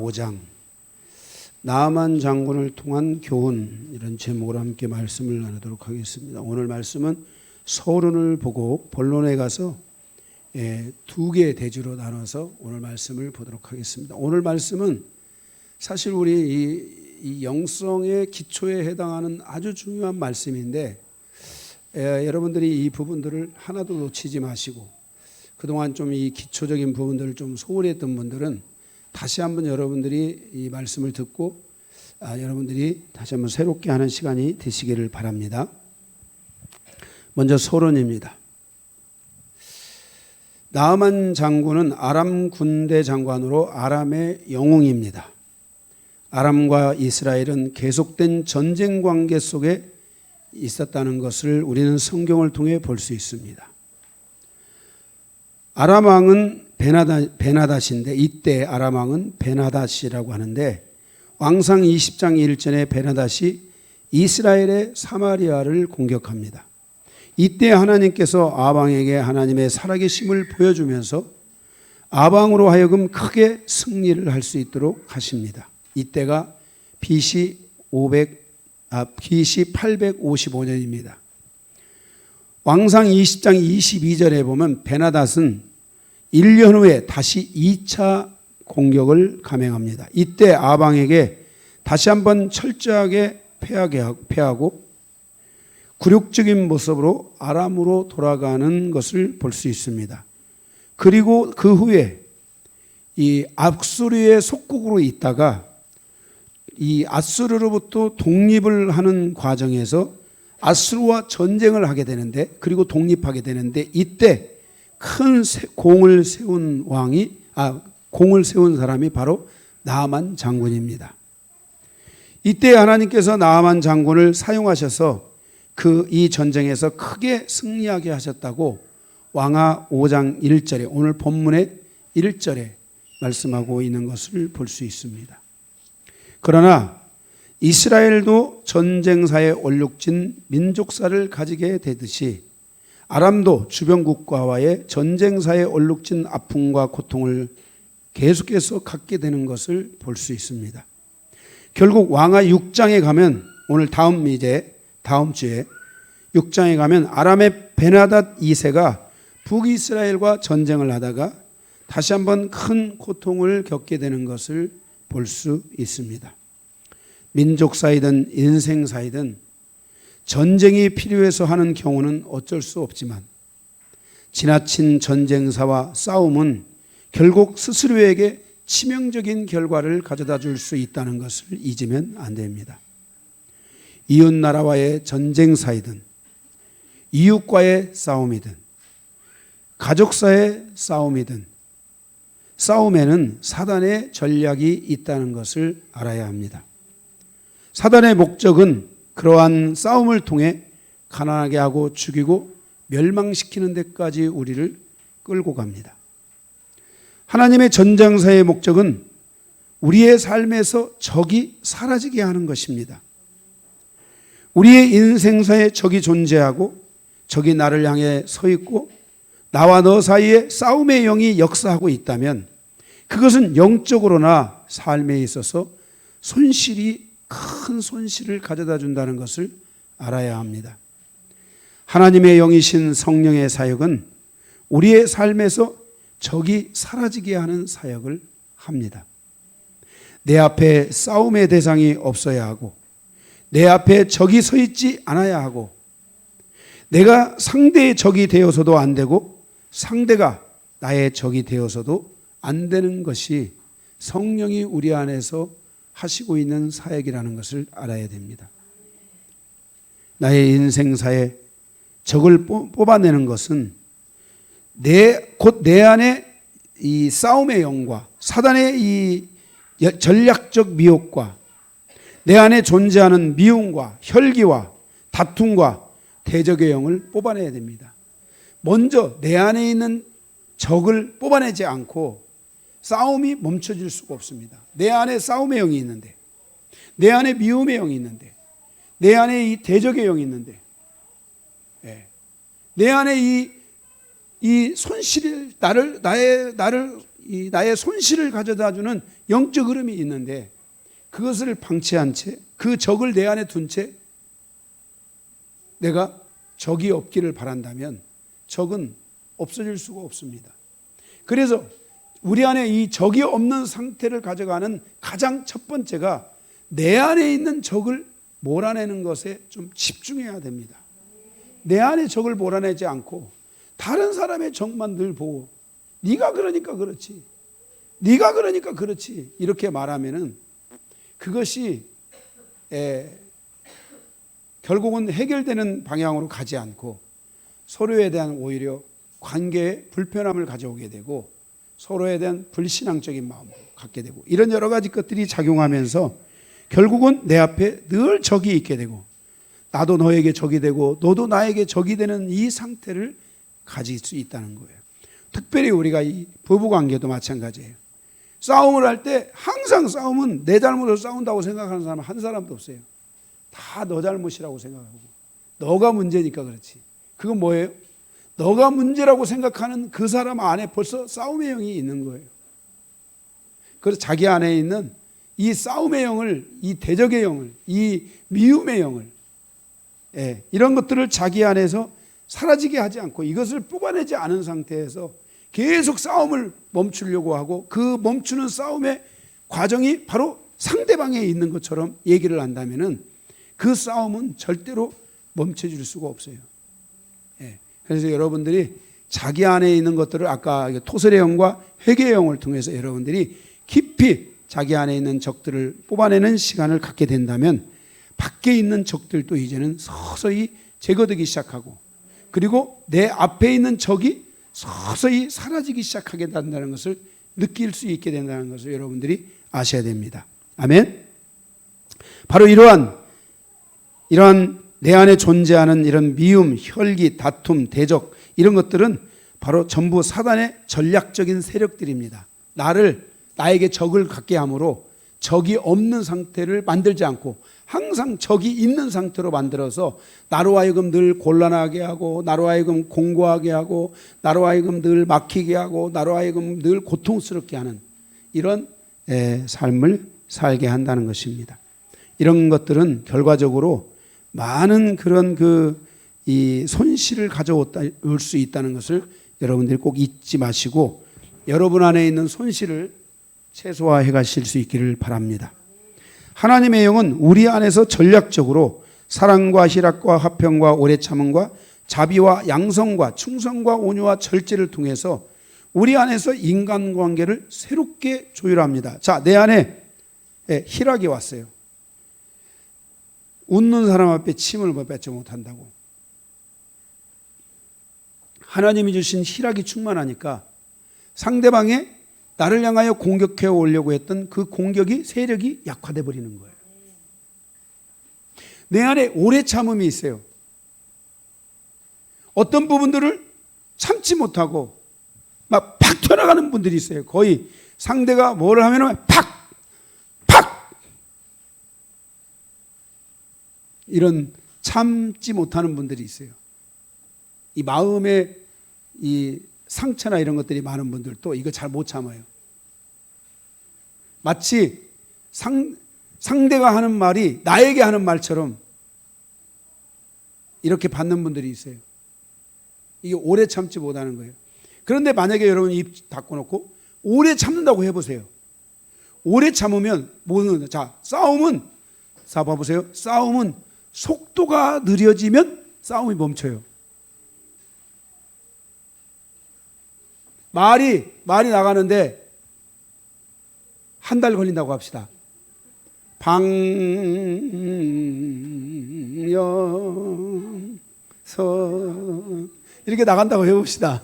5장 나아만 장군을 통한 교훈, 이런 제목으로 함께 말씀을 나누도록 하겠습니다. 오늘 말씀은 서론을 보고 본론에 가서 두 개의 대주로 나눠서 오늘 말씀을 보도록 하겠습니다. 오늘 말씀은 사실 우리 이 영성의 기초에 해당하는 아주 중요한 말씀인데, 여러분들이 이 부분들을 하나도 놓치지 마시고 그동안 좀 이 기초적인 부분들을 좀 소홀히 했던 분들은 다시 한번 여러분들이 이 말씀을 듣고 여러분들이 다시 한번 새롭게 하는 시간이 되시기를 바랍니다. 먼저 서론입니다. 나아만 장군은 아람 군대 장관으로 아람의 영웅입니다. 아람과 이스라엘은 계속된 전쟁 관계 속에 있었다는 것을 우리는 성경을 통해 볼 수 있습니다. 아람 왕은 베나닷인데, 이때 아람 왕은 베나닷이라고 하는데, 왕상 20장 1절에 베나닷이 이스라엘의 사마리아를 공격합니다. 이때 하나님께서 아방에게 하나님의 살아계심을 보여주면서 아방으로 하여금 크게 승리를 할 수 있도록 하십니다. 이때가 BC 855년입니다. 왕상 20장 22절에 보면 베나닷은 1년 후에 다시 2차 공격을 감행합니다. 이때 아방에게 다시 한번 철저하게 패하고 굴욕적인 모습으로 아람으로 돌아가는 것을 볼 수 있습니다. 그리고 그 후에 이 아수르의 속국으로 있다가 이 아수르로부터 독립을 하는 과정에서 아수르와 전쟁을 하게 되는데, 그리고 독립하게 되는데, 이때 큰 공을 세운 사람이 바로 나아만 장군입니다. 이때 하나님께서 나아만 장군을 사용하셔서 이 전쟁에서 크게 승리하게 하셨다고 왕하 5장 1절에, 오늘 본문의 1절에 말씀하고 있는 것을 볼 수 있습니다. 그러나 이스라엘도 전쟁사에 얼룩진 민족사를 가지게 되듯이 아람도 주변 국가와의 전쟁사에 얼룩진 아픔과 고통을 계속해서 갖게 되는 것을 볼 수 있습니다. 결국 왕하 6장에 가면, 오늘 다음 주에 6장에 가면 아람의 베나닷 2세가 북이스라엘과 전쟁을 하다가 다시 한번 큰 고통을 겪게 되는 것을 볼 수 있습니다. 민족사이든 인생사이든 전쟁이 필요해서 하는 경우는 어쩔 수 없지만, 지나친 전쟁사와 싸움은 결국 스스로에게 치명적인 결과를 가져다 줄 수 있다는 것을 잊으면 안 됩니다. 이웃나라와의 전쟁사이든 이웃과의 싸움이든 가족사의 싸움이든 싸움에는 사단의 전략이 있다는 것을 알아야 합니다. 사단의 목적은 그러한 싸움을 통해 가난하게 하고 죽이고 멸망시키는 데까지 우리를 끌고 갑니다. 하나님의 전쟁사의 목적은 우리의 삶에서 적이 사라지게 하는 것입니다. 우리의 인생사에 적이 존재하고 적이 나를 향해 서 있고 나와 너 사이에 싸움의 영이 역사하고 있다면, 그것은 영적으로나 삶에 있어서 큰 손실을 가져다 준다는 것을 알아야 합니다. 하나님의 영이신 성령의 사역은 우리의 삶에서 적이 사라지게 하는 사역을 합니다. 내 앞에 싸움의 대상이 없어야 하고, 내 앞에 적이 서 있지 않아야 하고, 내가 상대의 적이 되어서도 안 되고 상대가 나의 적이 되어서도 안 되는 것이 성령이 우리 안에서 하시고 있는 사역이라는 것을 알아야 됩니다. 나의 인생사에 적을 뽑아내는 것은 곧 내 안에 이 싸움의 영과 사단의 이 전략적 미혹과 내 안에 존재하는 미움과 혈기와 다툼과 대적의 영을 뽑아내야 됩니다. 먼저 내 안에 있는 적을 뽑아내지 않고 싸움이 멈춰질 수가 없습니다. 내 안에 싸움의 영이 있는데, 내 안에 미움의 영이 있는데, 내 안에 이 대적의 영이 있는데, 내 안에 이 손실을 나를 이 나의 손실을 가져다주는 영적 흐름이 있는데 그것을 방치한 채, 그 적을 내 안에 둔 채 내가 적이 없기를 바란다면 적은 없어질 수가 없습니다. 그래서 우리 안에 이 적이 없는 상태를 가져가는 가장 첫 번째가 내 안에 있는 적을 몰아내는 것에 좀 집중해야 됩니다. 내 안에 적을 몰아내지 않고 다른 사람의 적만 늘 보고 네가 그러니까 그렇지, 네가 그러니까 그렇지 이렇게 말하면은 그것이 결국은 해결되는 방향으로 가지 않고 서로에 대한 오히려 관계에 불편함을 가져오게 되고 서로에 대한 불신앙적인 마음을 갖게 되고 이런 여러 가지 것들이 작용하면서 결국은 내 앞에 늘 적이 있게 되고 나도 너에게 적이 되고 너도 나에게 적이 되는 이 상태를 가질 수 있다는 거예요. 특별히 우리가 이 부부관계도 마찬가지예요. 싸움을 할 때 항상 싸움은 내 잘못을 싸운다고 생각하는 사람은 한 사람도 없어요. 다 너 잘못이라고 생각하고 너가 문제니까 그렇지. 그건 뭐예요? 너가 문제라고 생각하는 그 사람 안에 벌써 싸움의 영이 있는 거예요. 그래서 자기 안에 있는 이 싸움의 영을, 이 대적의 영을, 이 미움의 영을, 이런 것들을 자기 안에서 사라지게 하지 않고 이것을 뽑아내지 않은 상태에서 계속 싸움을 멈추려고 하고 그 멈추는 싸움의 과정이 바로 상대방에 있는 것처럼 얘기를 한다면은 그 싸움은 절대로 멈춰줄 수가 없어요. 그래서 여러분들이 자기 안에 있는 것들을 아까 토설의 영과 회개의 영을 통해서 여러분들이 깊이 자기 안에 있는 적들을 뽑아내는 시간을 갖게 된다면 밖에 있는 적들도 이제는 서서히 제거되기 시작하고 그리고 내 앞에 있는 적이 서서히 사라지기 시작하게 된다는 것을 느낄 수 있게 된다는 것을 여러분들이 아셔야 됩니다. 아멘. 바로 이러한 내 안에 존재하는 이런 미움, 혈기, 다툼, 대적 이런 것들은 바로 전부 사단의 전략적인 세력들입니다. 나에게 적을 갖게 함으로 적이 없는 상태를 만들지 않고 항상 적이 있는 상태로 만들어서 나로 하여금 늘 곤란하게 하고 나로 하여금 공고하게 하고 나로 하여금 늘 막히게 하고 나로 하여금 늘 고통스럽게 하는 이런 삶을 살게 한다는 것입니다. 이런 것들은 결과적으로 많은 그런 이 손실을 가져올 수 있다는 것을 여러분들이 꼭 잊지 마시고 여러분 안에 있는 손실을 최소화해 가실 수 있기를 바랍니다. 하나님의 영은 우리 안에서 전략적으로 사랑과 희락과 화평과 오래 참음과 자비와 양성과 충성과 온유와 절제를 통해서 우리 안에서 인간관계를 새롭게 조율합니다. 자, 내 안에 희락이 왔어요. 웃는 사람 앞에 침을 뱉지 못한다고. 하나님이 주신 희락이 충만하니까 상대방의 나를 향하여 공격해 오려고 했던 그 공격이 세력이 약화돼 버리는 거예요. 내 안에 오래 참음이 있어요. 어떤 부분들을 참지 못하고 막 팍 튀어나가는 분들이 있어요. 거의 상대가 뭐를 하면 팍! 이런 참지 못하는 분들이 있어요. 이 마음에 이 상처나 이런 것들이 많은 분들도 이거 잘 못 참아요. 마치 상대가 하는 말이 나에게 하는 말처럼 이렇게 받는 분들이 있어요. 이게 오래 참지 못하는 거예요. 그런데 만약에 여러분 입 닫고 놓고 오래 참는다고 해보세요. 오래 참으면 뭐는 싸움은 봐보세요. 싸움은 속도가 느려지면 싸움이 멈춰요. 말이 나가는데 한 달 걸린다고 합시다. 방영선 이렇게 나간다고 해봅시다.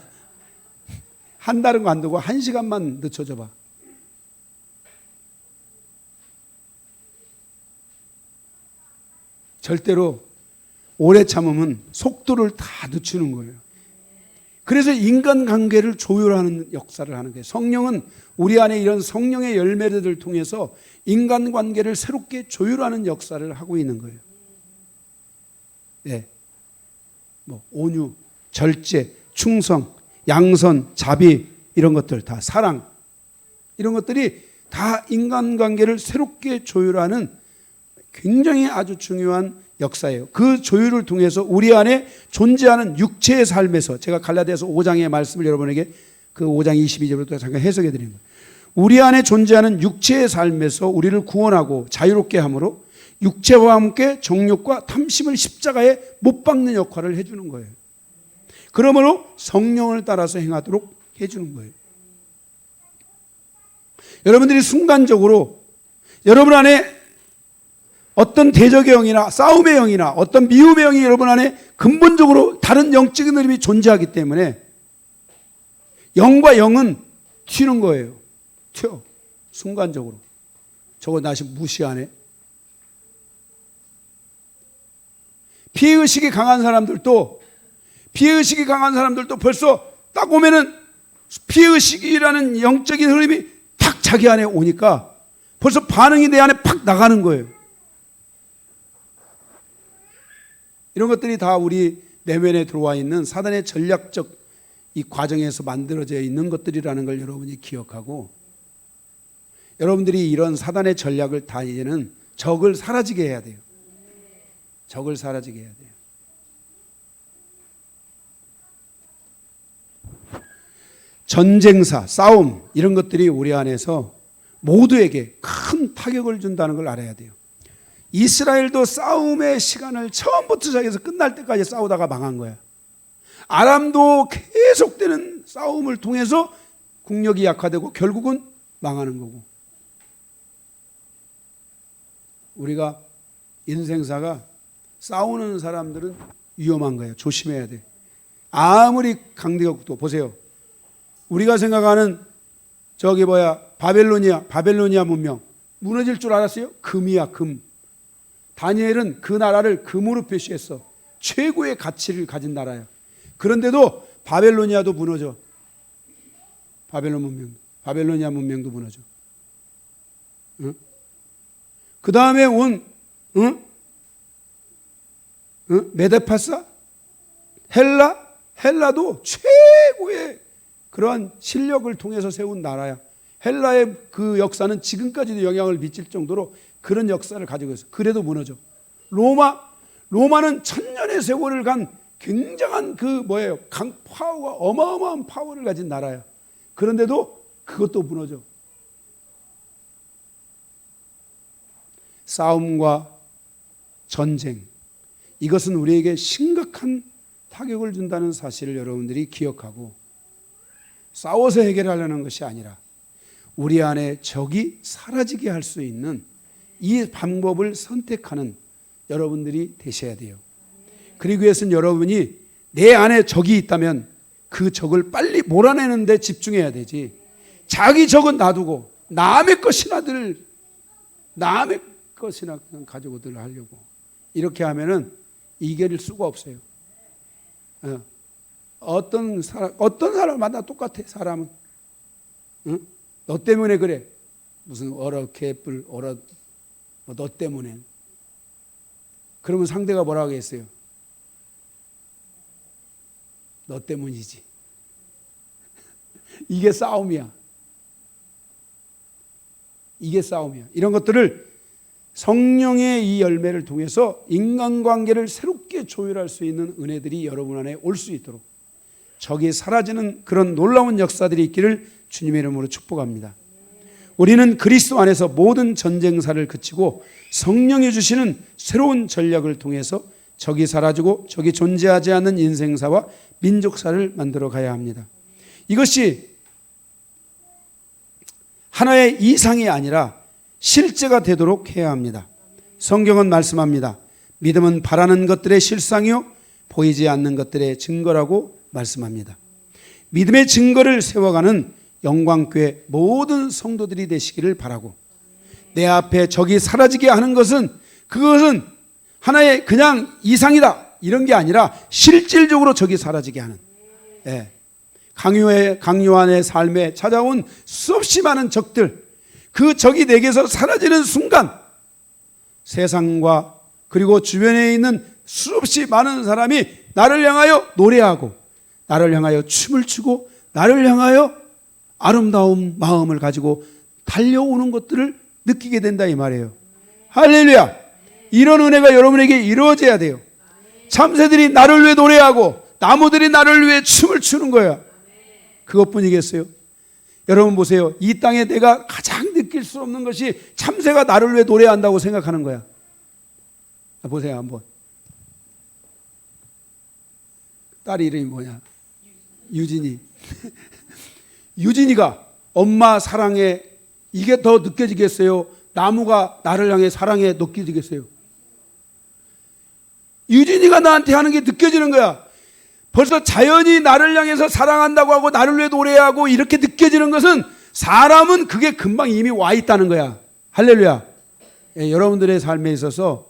한 달은 안 두고 1시간만 늦춰줘봐. 절대로 오래 참으면 속도를 다 늦추는 거예요. 그래서 인간관계를 조율하는 역사를 하는 거예요. 성령은 우리 안에 이런 성령의 열매들을 통해서 인간관계를 새롭게 조율하는 역사를 하고 있는 거예요. 온유, 절제, 충성, 양선, 자비 이런 것들 다 사랑 이런 것들이 다 인간관계를 새롭게 조율하는 굉장히 아주 중요한 역사예요. 그 조율을 통해서 우리 안에 존재하는 육체의 삶에서, 제가 갈라디아서 5장의 말씀을 여러분에게 그 5장 22절부터 잠깐 해석해 드리는 거예요. 우리 안에 존재하는 육체의 삶에서 우리를 구원하고 자유롭게 함으로 육체와 함께 정욕과 탐심을 십자가에 못 박는 역할을 해주는 거예요. 그러므로 성령을 따라서 행하도록 해주는 거예요. 여러분들이 순간적으로 여러분 안에 어떤 대적의 영이나 싸움의 영이나 어떤 미움의 영이 여러분 안에 근본적으로 다른 영적인 흐름이 존재하기 때문에 영과 영은 튀는 거예요. 튀어. 순간적으로. 저거 나 지금 무시하네. 피해의식이 강한 사람들도 벌써 딱 오면은 피해의식이라는 영적인 흐름이 탁 자기 안에 오니까 벌써 반응이 내 안에 팍 나가는 거예요. 이런 것들이 다 우리 내면에 들어와 있는 사단의 전략적 이 과정에서 만들어져 있는 것들이라는 걸 여러분이 기억하고, 여러분들이 이런 사단의 전략을 다 이제는 적을 사라지게 해야 돼요. 적을 사라지게 해야 돼요. 전쟁사, 싸움 이런 것들이 우리 안에서 모두에게 큰 타격을 준다는 걸 알아야 돼요. 이스라엘도 싸움의 시간을 처음부터 시작해서 끝날 때까지 싸우다가 망한 거야. 아람도 계속되는 싸움을 통해서 국력이 약화되고 결국은 망하는 거고, 우리가 인생사가 싸우는 사람들은 위험한 거예요. 조심해야 돼. 아무리 강대가 또 보세요. 우리가 생각하는 바벨로니아 문명 무너질 줄 알았어요? 금이야, 금. 다니엘은 그 나라를 금으로 표시했어. 최고의 가치를 가진 나라야. 그런데도 바벨로니아도 무너져. 바벨로니아 문명도 무너져. 응? 그 다음에 온 메데파사, 헬라도 최고의 그러한 실력을 통해서 세운 나라야. 헬라의 그 역사는 지금까지도 영향을 미칠 정도로 그런 역사를 가지고 있어. 그래도 무너져. 로마는 천년의 세월을 간 굉장한 파워가, 어마어마한 파워를 가진 나라야. 그런데도 그것도 무너져. 싸움과 전쟁, 이것은 우리에게 심각한 타격을 준다는 사실을 여러분들이 기억하고, 싸워서 해결하려는 것이 아니라 우리 안에 적이 사라지게 할 수 있는 이 방법을 선택하는 여러분들이 되셔야 돼요. 그러기 위해서는 여러분이 내 안에 적이 있다면 그 적을 빨리 몰아내는 데 집중해야 되지, 자기 적은 놔두고 남의 것이나 그냥 가지고들 하려고 이렇게 하면은 이길 수가 없어요. 어떤 사람마다 똑같아. 사람은 너 때문에 그래. 무슨 개뿔 너 때문에. 그러면 상대가 뭐라고 하겠어요? 너 때문이지. 이게 싸움이야. 이런 것들을 성령의 이 열매를 통해서 인간관계를 새롭게 조율할 수 있는 은혜들이 여러분 안에 올 수 있도록 적이 사라지는 그런 놀라운 역사들이 있기를 주님의 이름으로 축복합니다. 우리는 그리스도 안에서 모든 전쟁사를 그치고 성령이 주시는 새로운 전략을 통해서 적이 사라지고 적이 존재하지 않는 인생사와 민족사를 만들어 가야 합니다. 이것이 하나의 이상이 아니라 실제가 되도록 해야 합니다. 성경은 말씀합니다. 믿음은 바라는 것들의 실상이요 보이지 않는 것들의 증거라고 말씀합니다. 믿음의 증거를 세워가는 영광교회 모든 성도들이 되시기를 바라고, 내 앞에 적이 사라지게 하는 그것은 하나의 그냥 이상이다 이런 게 아니라 실질적으로 적이 사라지게 하는, 강요한의 삶에 찾아온 수없이 많은 적들, 그 적이 내게서 사라지는 순간 세상과 그리고 주변에 있는 수없이 많은 사람이 나를 향하여 노래하고, 나를 향하여 춤을 추고, 나를 향하여 아름다운 마음을 가지고 달려오는 것들을 느끼게 된다 이 말이에요. 할렐루야. 이런 은혜가 여러분에게 이루어져야 돼요. 참새들이 나를 위해 노래하고 나무들이 나를 위해 춤을 추는 거야. 그것뿐이겠어요? 여러분 보세요. 이 땅에 내가 가장 느낄 수 없는 것이 참새가 나를 위해 노래한다고 생각하는 거야. 보세요 한번. 딸 이름이 뭐냐? 유진이. 유진이가 엄마 사랑해, 이게 더 느껴지겠어요? 나무가 나를 향해 사랑해 느껴지겠어요? 유진이가 나한테 하는 게 느껴지는 거야. 벌써 자연이 나를 향해서 사랑한다고 하고 나를 위해 노래하고 이렇게 느껴지는 것은 사람은 그게 금방 이미 와 있다는 거야. 할렐루야. 예, 여러분들의 삶에 있어서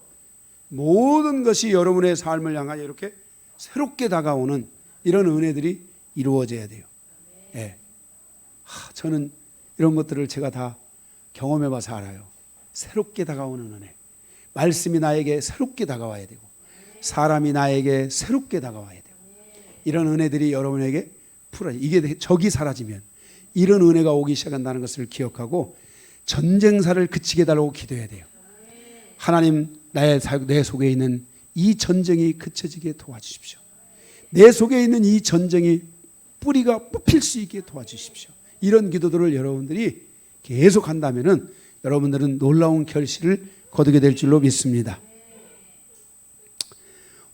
모든 것이 여러분의 삶을 향하여 이렇게 새롭게 다가오는 이런 은혜들이 이루어져야 돼요. 예. 저는 이런 것들을 제가 다 경험해 봐서 알아요. 새롭게 다가오는 은혜. 말씀이 나에게 새롭게 다가와야 되고 사람이 나에게 새롭게 다가와야 돼요. 이런 은혜들이 여러분에게 이게 적이 사라지면 이런 은혜가 오기 시작한다는 것을 기억하고 전쟁사를 그치게 달라고 기도해야 돼요. 하나님, 내 속에 있는 이 전쟁이 그쳐지게 도와주십시오. 내 속에 있는 이 전쟁이 뿌리가 뽑힐 수 있게 도와주십시오. 이런 기도들을 여러분들이 계속 한다면은 여러분들은 놀라운 결실을 거두게 될 줄로 믿습니다.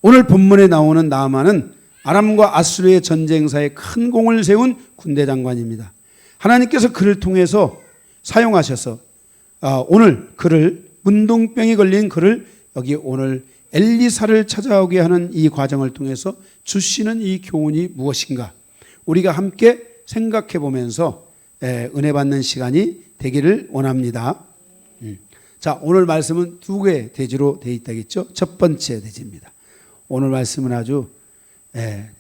오늘 본문에 나오는 나아만은 아람과 아수르의 전쟁사에 큰 공을 세운 군대 장관입니다. 하나님께서 그를 통해서 사용하셔서 오늘 그를 문둥병이 걸린 그를 여기 오늘 엘리사를 찾아오게 하는 이 과정을 통해서 주시는 이 교훈이 무엇인가 우리가 함께 생각해 보면서 은혜 받는 시간이 되기를 원합니다. 자, 오늘 말씀은 두 개의 대지로 되어 있다겠죠. 첫 번째 대지입니다. 오늘 말씀은 아주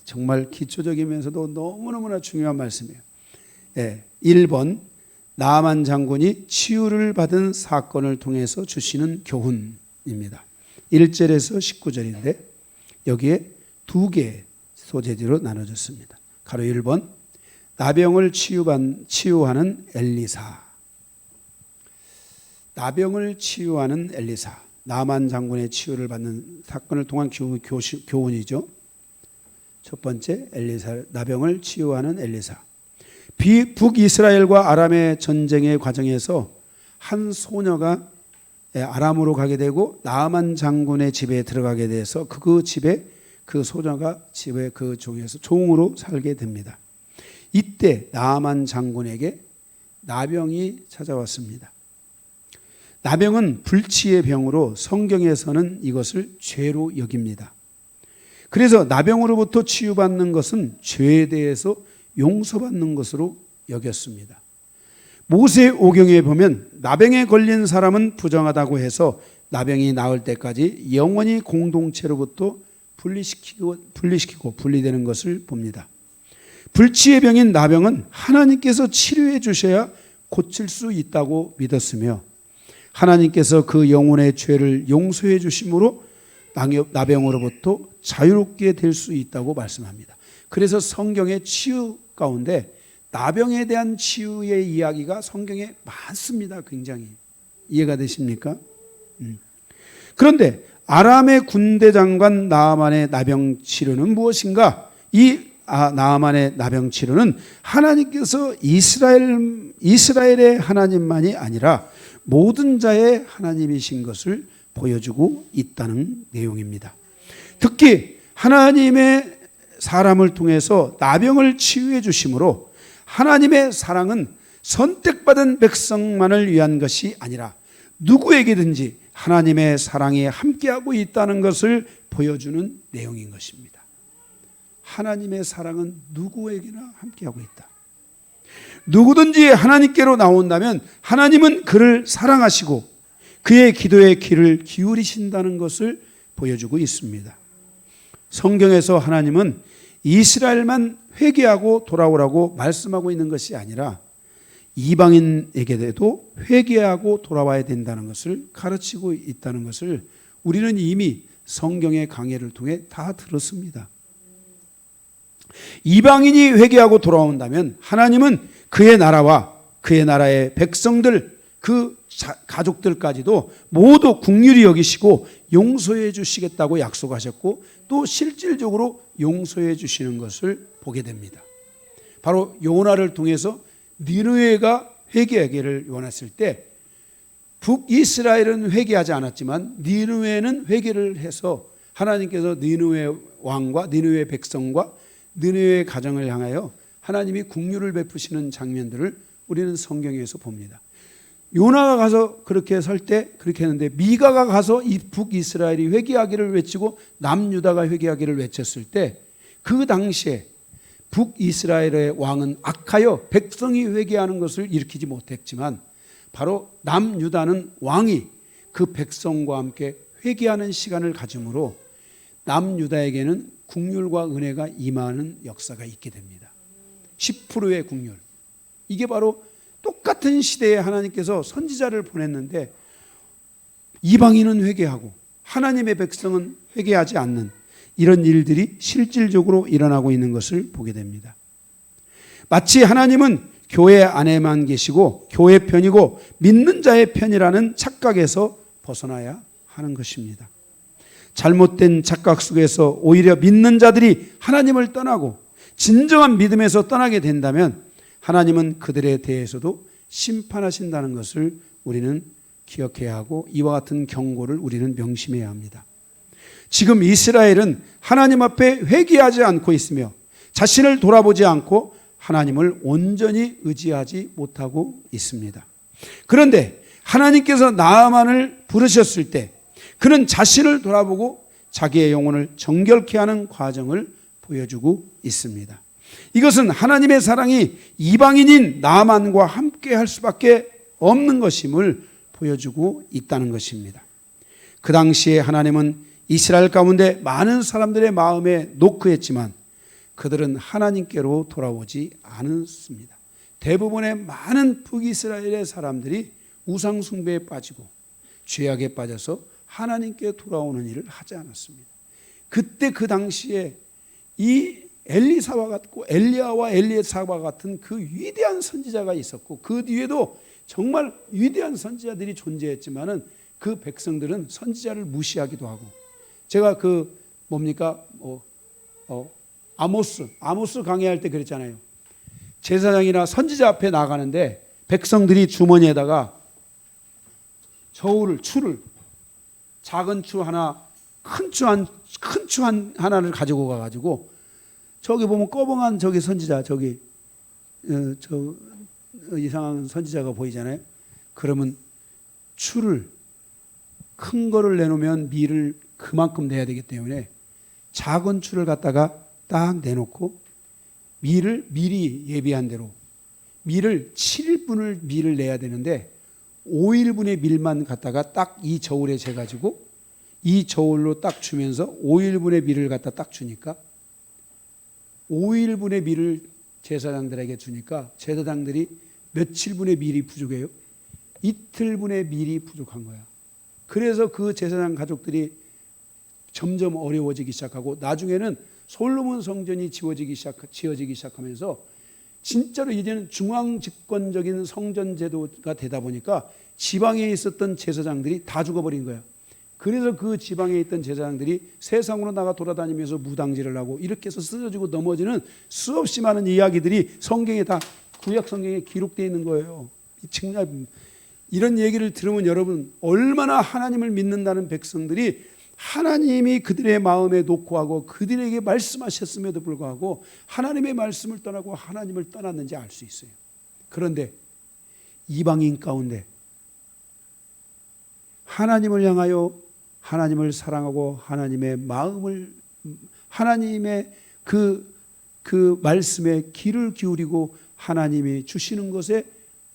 정말 기초적이면서도 너무너무나 중요한 말씀이에요. 1번 나아만 장군이 치유를 받은 사건을 통해서 주시는 교훈입니다. 1절에서 19절인데 여기에 두 개의 소재지로 나눠졌습니다. 가로 1번 나병을 치유하는 엘리사. 나병을 치유하는 엘리사. 나만 장군의 치유를 받는 사건을 통한 교훈이죠. 첫 번째 나병을 치유하는 엘리사. 북이스라엘과 아람의 전쟁의 과정에서 한 소녀가 아람으로 가게 되고 나아만 장군의 집에 들어가게 돼서 그 집에 그 소녀가 집에 그 종으로 살게 됩니다. 이때 나아만 장군에게 나병이 찾아왔습니다. 나병은 불치의 병으로 성경에서는 이것을 죄로 여깁니다. 그래서 나병으로부터 치유받는 것은 죄에 대해서 용서받는 것으로 여겼습니다. 모세 오경에 보면 나병에 걸린 사람은 부정하다고 해서 나병이 나을 때까지 영원히 공동체로부터 분리시키고 분리되는 것을 봅니다. 불치의 병인 나병은 하나님께서 치료해 주셔야 고칠 수 있다고 믿었으며 하나님께서 그 영혼의 죄를 용서해 주심으로 나병으로부터 자유롭게 될 수 있다고 말씀합니다. 그래서 성경의 치유 가운데 나병에 대한 치유의 이야기가 성경에 많습니다. 굉장히. 이해가 되십니까? 그런데 아람의 군대 장관 나아만의 나병 치료는 무엇인가? 이 나아만의 나병 치료는 하나님께서 이스라엘의 하나님만이 아니라 모든 자의 하나님이신 것을 보여주고 있다는 내용입니다. 특히 하나님의 사람을 통해서 나병을 치유해 주심으로 하나님의 사랑은 선택받은 백성만을 위한 것이 아니라 누구에게든지 하나님의 사랑이 함께하고 있다는 것을 보여주는 내용인 것입니다. 하나님의 사랑은 누구에게나 함께하고 있다. 누구든지 하나님께로 나온다면 하나님은 그를 사랑하시고 그의 기도에 귀를 기울이신다는 것을 보여주고 있습니다. 성경에서 하나님은 이스라엘만 회개하고 돌아오라고 말씀하고 있는 것이 아니라 이방인에게도 회개하고 돌아와야 된다는 것을 가르치고 있다는 것을 우리는 이미 성경의 강해를 통해 다 들었습니다. 이방인이 회개하고 돌아온다면 하나님은 그의 나라와 그의 나라의 백성들, 그 가족들까지도 모두 긍휼히 여기시고 용서해 주시겠다고 약속하셨고 또 실질적으로 용서해 주시는 것을 보게 됩니다. 바로 요나를 통해서 니느웨가 회개하기를 원했을 때 북이스라엘은 회개하지 않았지만 니느웨는 회개를 해서 하나님께서 니느웨 왕과 니느웨 백성과 니느웨 가정을 향하여 하나님이 긍휼을 베푸시는 장면들을 우리는 성경에서 봅니다. 요나가 가서 그렇게 설 때 그렇게 했는데 미가가 가서 이 북이스라엘이 회개하기를 외치고 남유다가 회개하기를 외쳤을 때 그 당시에 북이스라엘의 왕은 악하여 백성이 회개하는 것을 일으키지 못했지만 바로 남유다는 왕이 그 백성과 함께 회개하는 시간을 가짐으로 남유다에게는 긍휼과 은혜가 임하는 역사가 있게 됩니다. 10%의 긍휼. 이게 바로 똑같은 시대에 하나님께서 선지자를 보냈는데 이방인은 회개하고 하나님의 백성은 회개하지 않는 이런 일들이 실질적으로 일어나고 있는 것을 보게 됩니다. 마치 하나님은 교회 안에만 계시고 교회 편이고 믿는 자의 편이라는 착각에서 벗어나야 하는 것입니다. 잘못된 착각 속에서 오히려 믿는 자들이 하나님을 떠나고 진정한 믿음에서 떠나게 된다면 하나님은 그들에 대해서도 심판하신다는 것을 우리는 기억해야 하고 이와 같은 경고를 우리는 명심해야 합니다. 지금 이스라엘은 하나님 앞에 회개하지 않고 있으며 자신을 돌아보지 않고 하나님을 온전히 의지하지 못하고 있습니다. 그런데 하나님께서 나아만을 부르셨을 때 그는 자신을 돌아보고 자기의 영혼을 정결케 하는 과정을 보여주고 있습니다. 이것은 하나님의 사랑이 이방인인 나아만과 함께 할 수밖에 없는 것임을 보여주고 있다는 것입니다. 그 당시에 하나님은 이스라엘 가운데 많은 사람들의 마음에 노크했지만 그들은 하나님께로 돌아오지 않았습니다. 대부분의 많은 북이스라엘의 사람들이 우상 숭배에 빠지고 죄악에 빠져서 하나님께 돌아오는 일을 하지 않았습니다. 그때 그 당시에 이 엘리사와 같고 엘리야와 엘리사와 같은 그 위대한 선지자가 있었고 그 뒤에도 정말 위대한 선지자들이 존재했지만은 그 백성들은 선지자를 무시하기도 하고 제가 그 뭡니까 아모스 강의할 때 그랬잖아요. 제사장이나 선지자 앞에 나가는데 백성들이 주머니에다가 추를 작은 추 하나 큰 추 하나를 가지고 가가지고 저기 보면 꺼벙한 저기 선지자 저기 저 이상한 선지자가 보이잖아요. 그러면 추를 큰 거를 내놓으면 밀을 그만큼 내야 되기 때문에 작은 추를 갖다가 딱 내놓고 밀을 미리 예비한 대로 밀을 7일분을 밀을 내야 되는데 5일분의 밀만 갖다가 딱 이 저울에 재가지고 이 저울로 딱 주면서 5일분의 밀을 갖다 딱 주니까 5일분의 밀을 제사장들에게 주니까 제사장들이 며칠분의 밀이 부족해요? 이틀분의 밀이 부족한 거야. 그래서 그 제사장 가족들이 점점 어려워지기 시작하고 나중에는 솔로몬 성전이 지어지기 시작하면서 진짜로 이제는 중앙 집권적인 성전 제도가 되다 보니까 지방에 있었던 제사장들이 다 죽어버린 거야. 그래서 그 지방에 있던 제사장들이 세상으로 나가 돌아다니면서 무당질을 하고 이렇게 해서 쓰러지고 넘어지는 수없이 많은 이야기들이 성경에 다 구약 성경에 기록되어 있는 거예요. 이런 얘기를 들으면 여러분 얼마나 하나님을 믿는다는 백성들이 하나님이 그들의 마음에 녹고하고 그들에게 말씀하셨음에도 불구하고 하나님의 말씀을 떠나고 하나님을 떠났는지 알 수 있어요. 그런데 이방인 가운데 하나님을 향하여 하나님을 사랑하고 하나님의 마음을 하나님의 그 말씀에 귀를 기울이고 하나님이 주시는 것에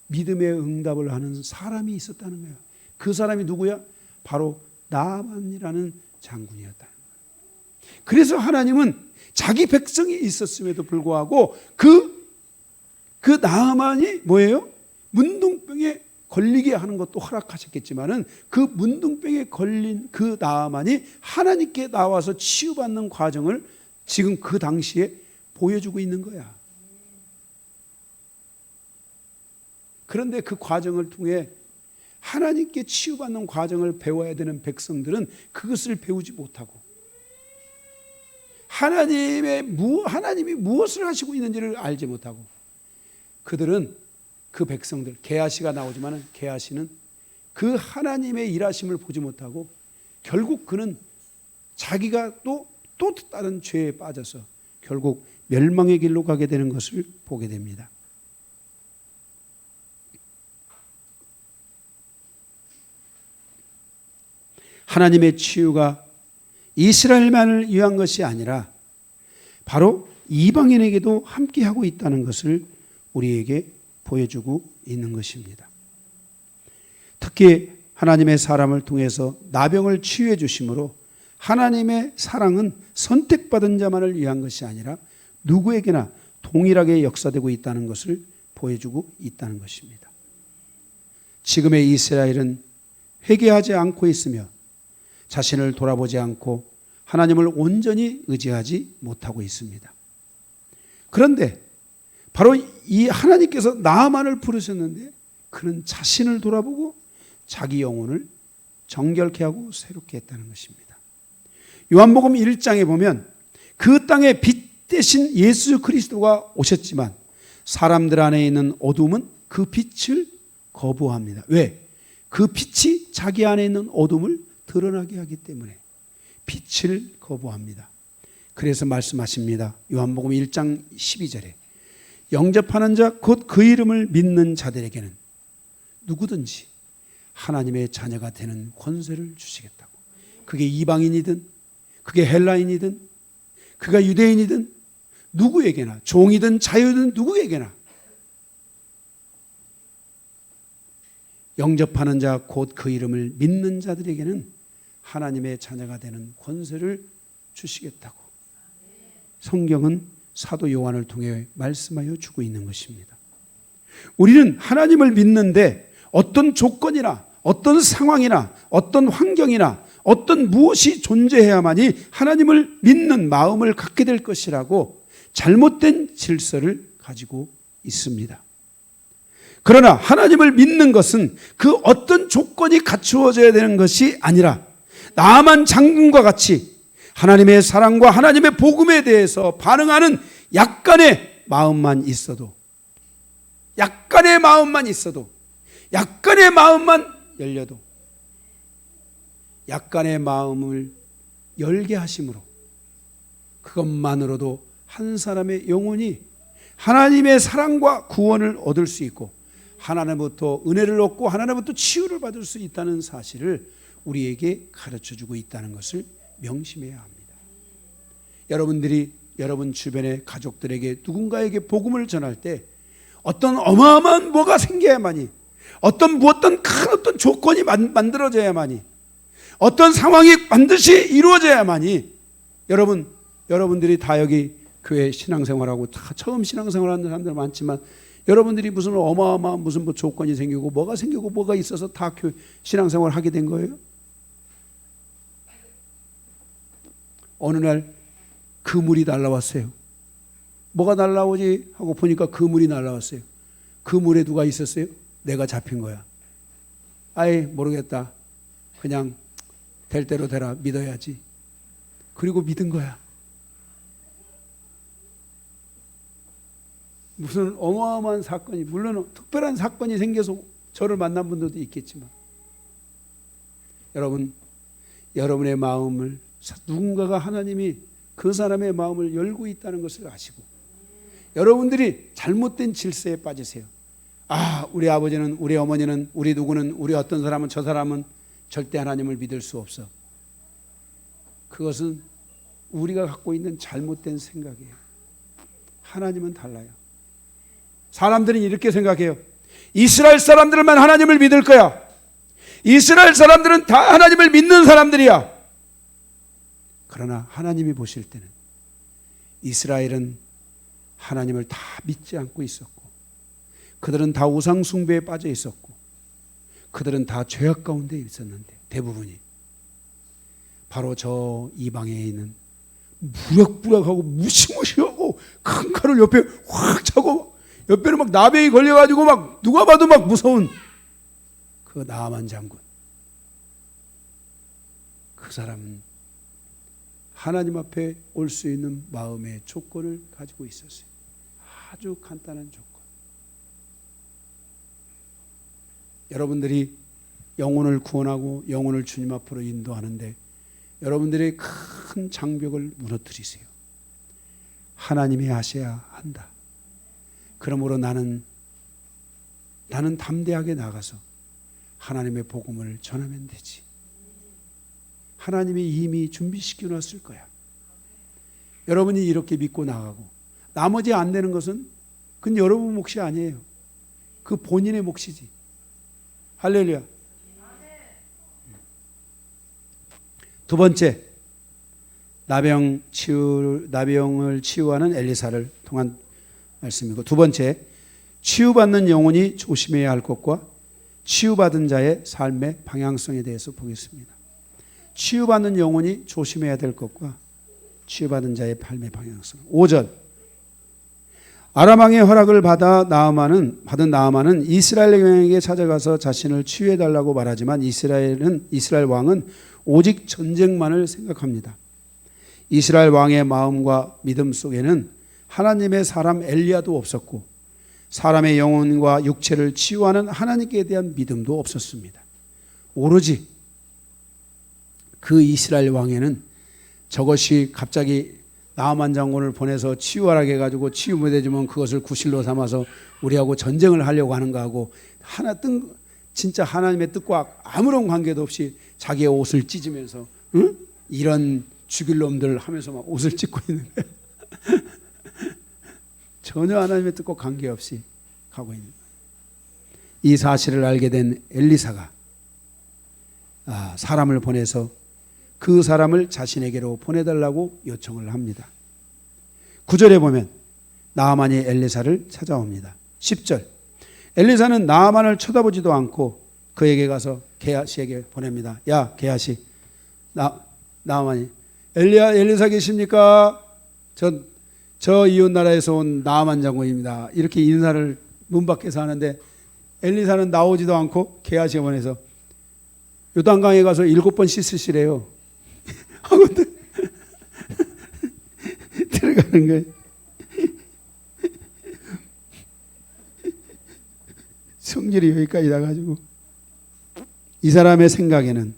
믿음의 응답을 하는 사람이 있었다는 거예요. 그 사람이 누구야? 바로 나아만이라는 장군이었다는 거예요. 그래서 하나님은 자기 백성이 있었음에도 불구하고 그 나아만이 뭐예요? 문둥병에 걸리게 하는 것도 허락하셨겠지만은 그 문둥병에 걸린 그 나아만이 하나님께 나와서 치유받는 과정을 지금 그 당시에 보여주고 있는 거야. 그런데 그 과정을 통해 하나님께 치유받는 과정을 배워야 되는 백성들은 그것을 배우지 못하고 하나님이 무엇을 하시고 있는지를 알지 못하고 그들은 그 백성들, 게하시가 나오지만 게하시는 그 하나님의 일하심을 보지 못하고 결국 그는 자기가 또 다른 죄에 빠져서 결국 멸망의 길로 가게 되는 것을 보게 됩니다. 하나님의 치유가 이스라엘만을 위한 것이 아니라 바로 이방인에게도 함께하고 있다는 것을 우리에게 보여주고 있는 것입니다. 특히 하나님의 사람을 통해서 나병을 치유해 주심으로 하나님의 사랑은 선택받은 자만을 위한 것이 아니라 누구에게나 동일하게 역사되고 있다는 것을 보여주고 있다는 것입니다. 지금의 이스라엘은 회개하지 않고 있으며 자신을 돌아보지 않고 하나님을 온전히 의지하지 못하고 있습니다. 그런데 바로 이 하나님께서 나아만을 부르셨는데 그는 자신을 돌아보고 자기 영혼을 정결케 하고 새롭게 했다는 것입니다. 요한복음 1장에 보면 그 땅에 빛 대신 예수 그리스도가 오셨지만 사람들 안에 있는 어둠은 그 빛을 거부합니다. 왜? 그 빛이 자기 안에 있는 어둠을 드러나게 하기 때문에 빛을 거부합니다. 그래서 말씀하십니다. 요한복음 1장 12절에 영접하는 자 곧 그 이름을 믿는 자들에게는 누구든지 하나님의 자녀가 되는 권세를 주시겠다고. 그게 이방인이든 그게 헬라인이든 그가 유대인이든 누구에게나 종이든 자유든 누구에게나 영접하는 자 곧 그 이름을 믿는 자들에게는 하나님의 자녀가 되는 권세를 주시겠다고 성경은 사도 요한을 통해 말씀하여 주고 있는 것입니다. 우리는 하나님을 믿는데 어떤 조건이나 어떤 상황이나 어떤 환경이나 어떤 무엇이 존재해야만이 하나님을 믿는 마음을 갖게 될 것이라고 잘못된 질서를 가지고 있습니다. 그러나 하나님을 믿는 것은 그 어떤 조건이 갖추어져야 되는 것이 아니라 나아만 장군과 같이 하나님의 사랑과 하나님의 복음에 대해서 반응하는 약간의 마음만 있어도 약간의 마음만 열려도 약간의 마음을 열게 하심으로 그것만으로도 한 사람의 영혼이 하나님의 사랑과 구원을 얻을 수 있고 하나님부터 은혜를 얻고 하나님부터 치유를 받을 수 있다는 사실을 우리에게 가르쳐주고 있다는 것을 명심해야 합니다. 여러분들이 여러분 주변의 가족들에게 누군가에게 복음을 전할 때 어떤 어마어마한 뭐가 생겨야만이 어떤 큰 조건이 만들어져야만이 어떤 상황이 반드시 이루어져야만이 여러분들이 다 여기 교회 신앙생활하고 다 처음 신앙생활하는 사람들 많지만 여러분들이 무슨 어마어마한 무슨 조건이 생기고 뭐가 있어서 다 신앙생활을 하게 된 거예요? 어느 날 그물이 날라왔어요. 뭐가 날라오지 하고 보니까 그물이 날라왔어요. 그물에 누가 있었어요? 내가 잡힌 거야. 아이 모르겠다. 그냥 될 대로 되라. 믿어야지. 그리고 믿은 거야. 무슨 어마어마한 사건이 물론 특별한 사건이 생겨서 저를 만난 분들도 있겠지만 여러분의 마음을 누군가가 하나님이 그 사람의 마음을 열고 있다는 것을 아시고 여러분들이 잘못된 질서에 빠지세요. 우리 아버지는 우리 어머니는 우리 누구는 우리 어떤 사람은 저 사람은 절대 하나님을 믿을 수 없어. 그것은 우리가 갖고 있는 잘못된 생각이에요. 하나님은 달라요. 사람들은 이렇게 생각해요. 이스라엘 사람들만 하나님을 믿을 거야. 이스라엘 사람들은 다 하나님을 믿는 사람들이야. 그러나 하나님이 보실 때는 이스라엘은 하나님을 다 믿지 않고 있었고 그들은 다 우상 숭배에 빠져 있었고 그들은 다 죄악 가운데 있었는데 대부분이 바로 저 이방에 있는 무럭무럭하고 무시무시하고 큰 칼을 옆에 확 차고 옆에는 막 나병이 걸려가지고 막 누가 봐도 막 무서운 그 나아만 장군. 그 사람은 하나님 앞에 올 수 있는 마음의 조건을 가지고 있었어요. 아주 간단한 조건. 여러분들이 영혼을 구원하고 영혼을 주님 앞으로 인도하는데 여러분들의 큰 장벽을 무너뜨리세요. 하나님이 하셔야 한다. 그러므로 나는 담대하게 나가서 하나님의 복음을 전하면 되지. 하나님이 이미 준비시켜 놨을 거야. 여러분이 이렇게 믿고 나가고 나머지 안 되는 것은 그건 여러분 몫이 아니에요. 그 본인의 몫이지. 할렐루야. 두 번째, 나병을 치유하는 엘리사를 통한 말씀이고, 두 번째, 치유받는 영혼이 조심해야 할 것과 치유받은 자의 삶의 방향성에 대해서 보겠습니다. 치유받는 영혼이 조심해야 될 것과 치유받은 자의 삶의 방향성. 5절, 아람 왕의 허락을 받은 나아만은 이스라엘 왕에게 찾아가서 자신을 치유해달라고 말하지만 이스라엘 왕은 오직 전쟁만을 생각합니다. 이스라엘 왕의 마음과 믿음 속에는 하나님의 사람 엘리야도 없었고 사람의 영혼과 육체를 치유하는 하나님께 대한 믿음도 없었습니다. 오로지 그 이스라엘 왕에는 저것이 갑자기 나아만 장군을 보내서 치유하라고 해가지고 치유 못해주면 그것을 구실로 삼아서 우리하고 전쟁을 하려고 하는 거하고 진짜 하나님의 뜻과 아무런 관계도 없이 자기의 옷을 찢으면서 이런 죽일 놈들 하면서 막 옷을 찢고 있는 거예요. 전혀 하나님의 뜻과 관계없이 가고 있는 거예요. 이 사실을 알게 된 엘리사가 사람을 보내서 그 사람을 자신에게로 보내달라고 요청을 합니다. 9절에 보면 나아만이 엘리사를 찾아옵니다. 10절, 엘리사는 나아만을 쳐다보지도 않고 그에게 가서 게하시에게 보냅니다. 야 게하시, 나아만이 엘리사 계십니까? 저 이웃 나라에서 온 나아만 장군입니다. 이렇게 인사를 문 밖에서 하는데 엘리사는 나오지도 않고 게하시에 보내서 요단강에 가서 7번 씻으시래요. 하고 들어가는 거예요. 성질이 여기까지 나가지고 이 사람의 생각에는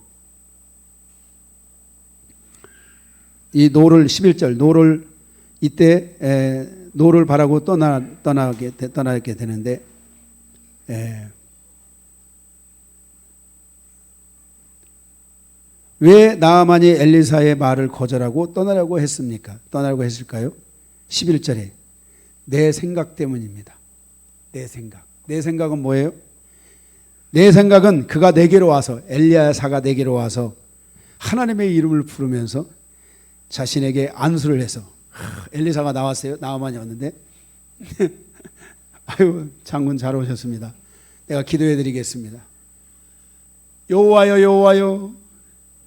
이 노를 11절 노를 이때 노를 바라고 떠나게 되는데 왜 나아만이 엘리사의 말을 거절하고 떠나려고 했습니까? 떠나려고 했을까요? 11절에 내 생각 때문입니다. 내 생각. 내 생각은 뭐예요? 내 생각은 그가 내게로 와서 엘리야사가 내게로 와서 하나님의 이름을 부르면서 자신에게 안수를 해서 엘리사가 나왔어요. 나아만이 왔는데 아유 장군 잘 오셨습니다. 내가 기도해 드리겠습니다. 여호와여 여호와여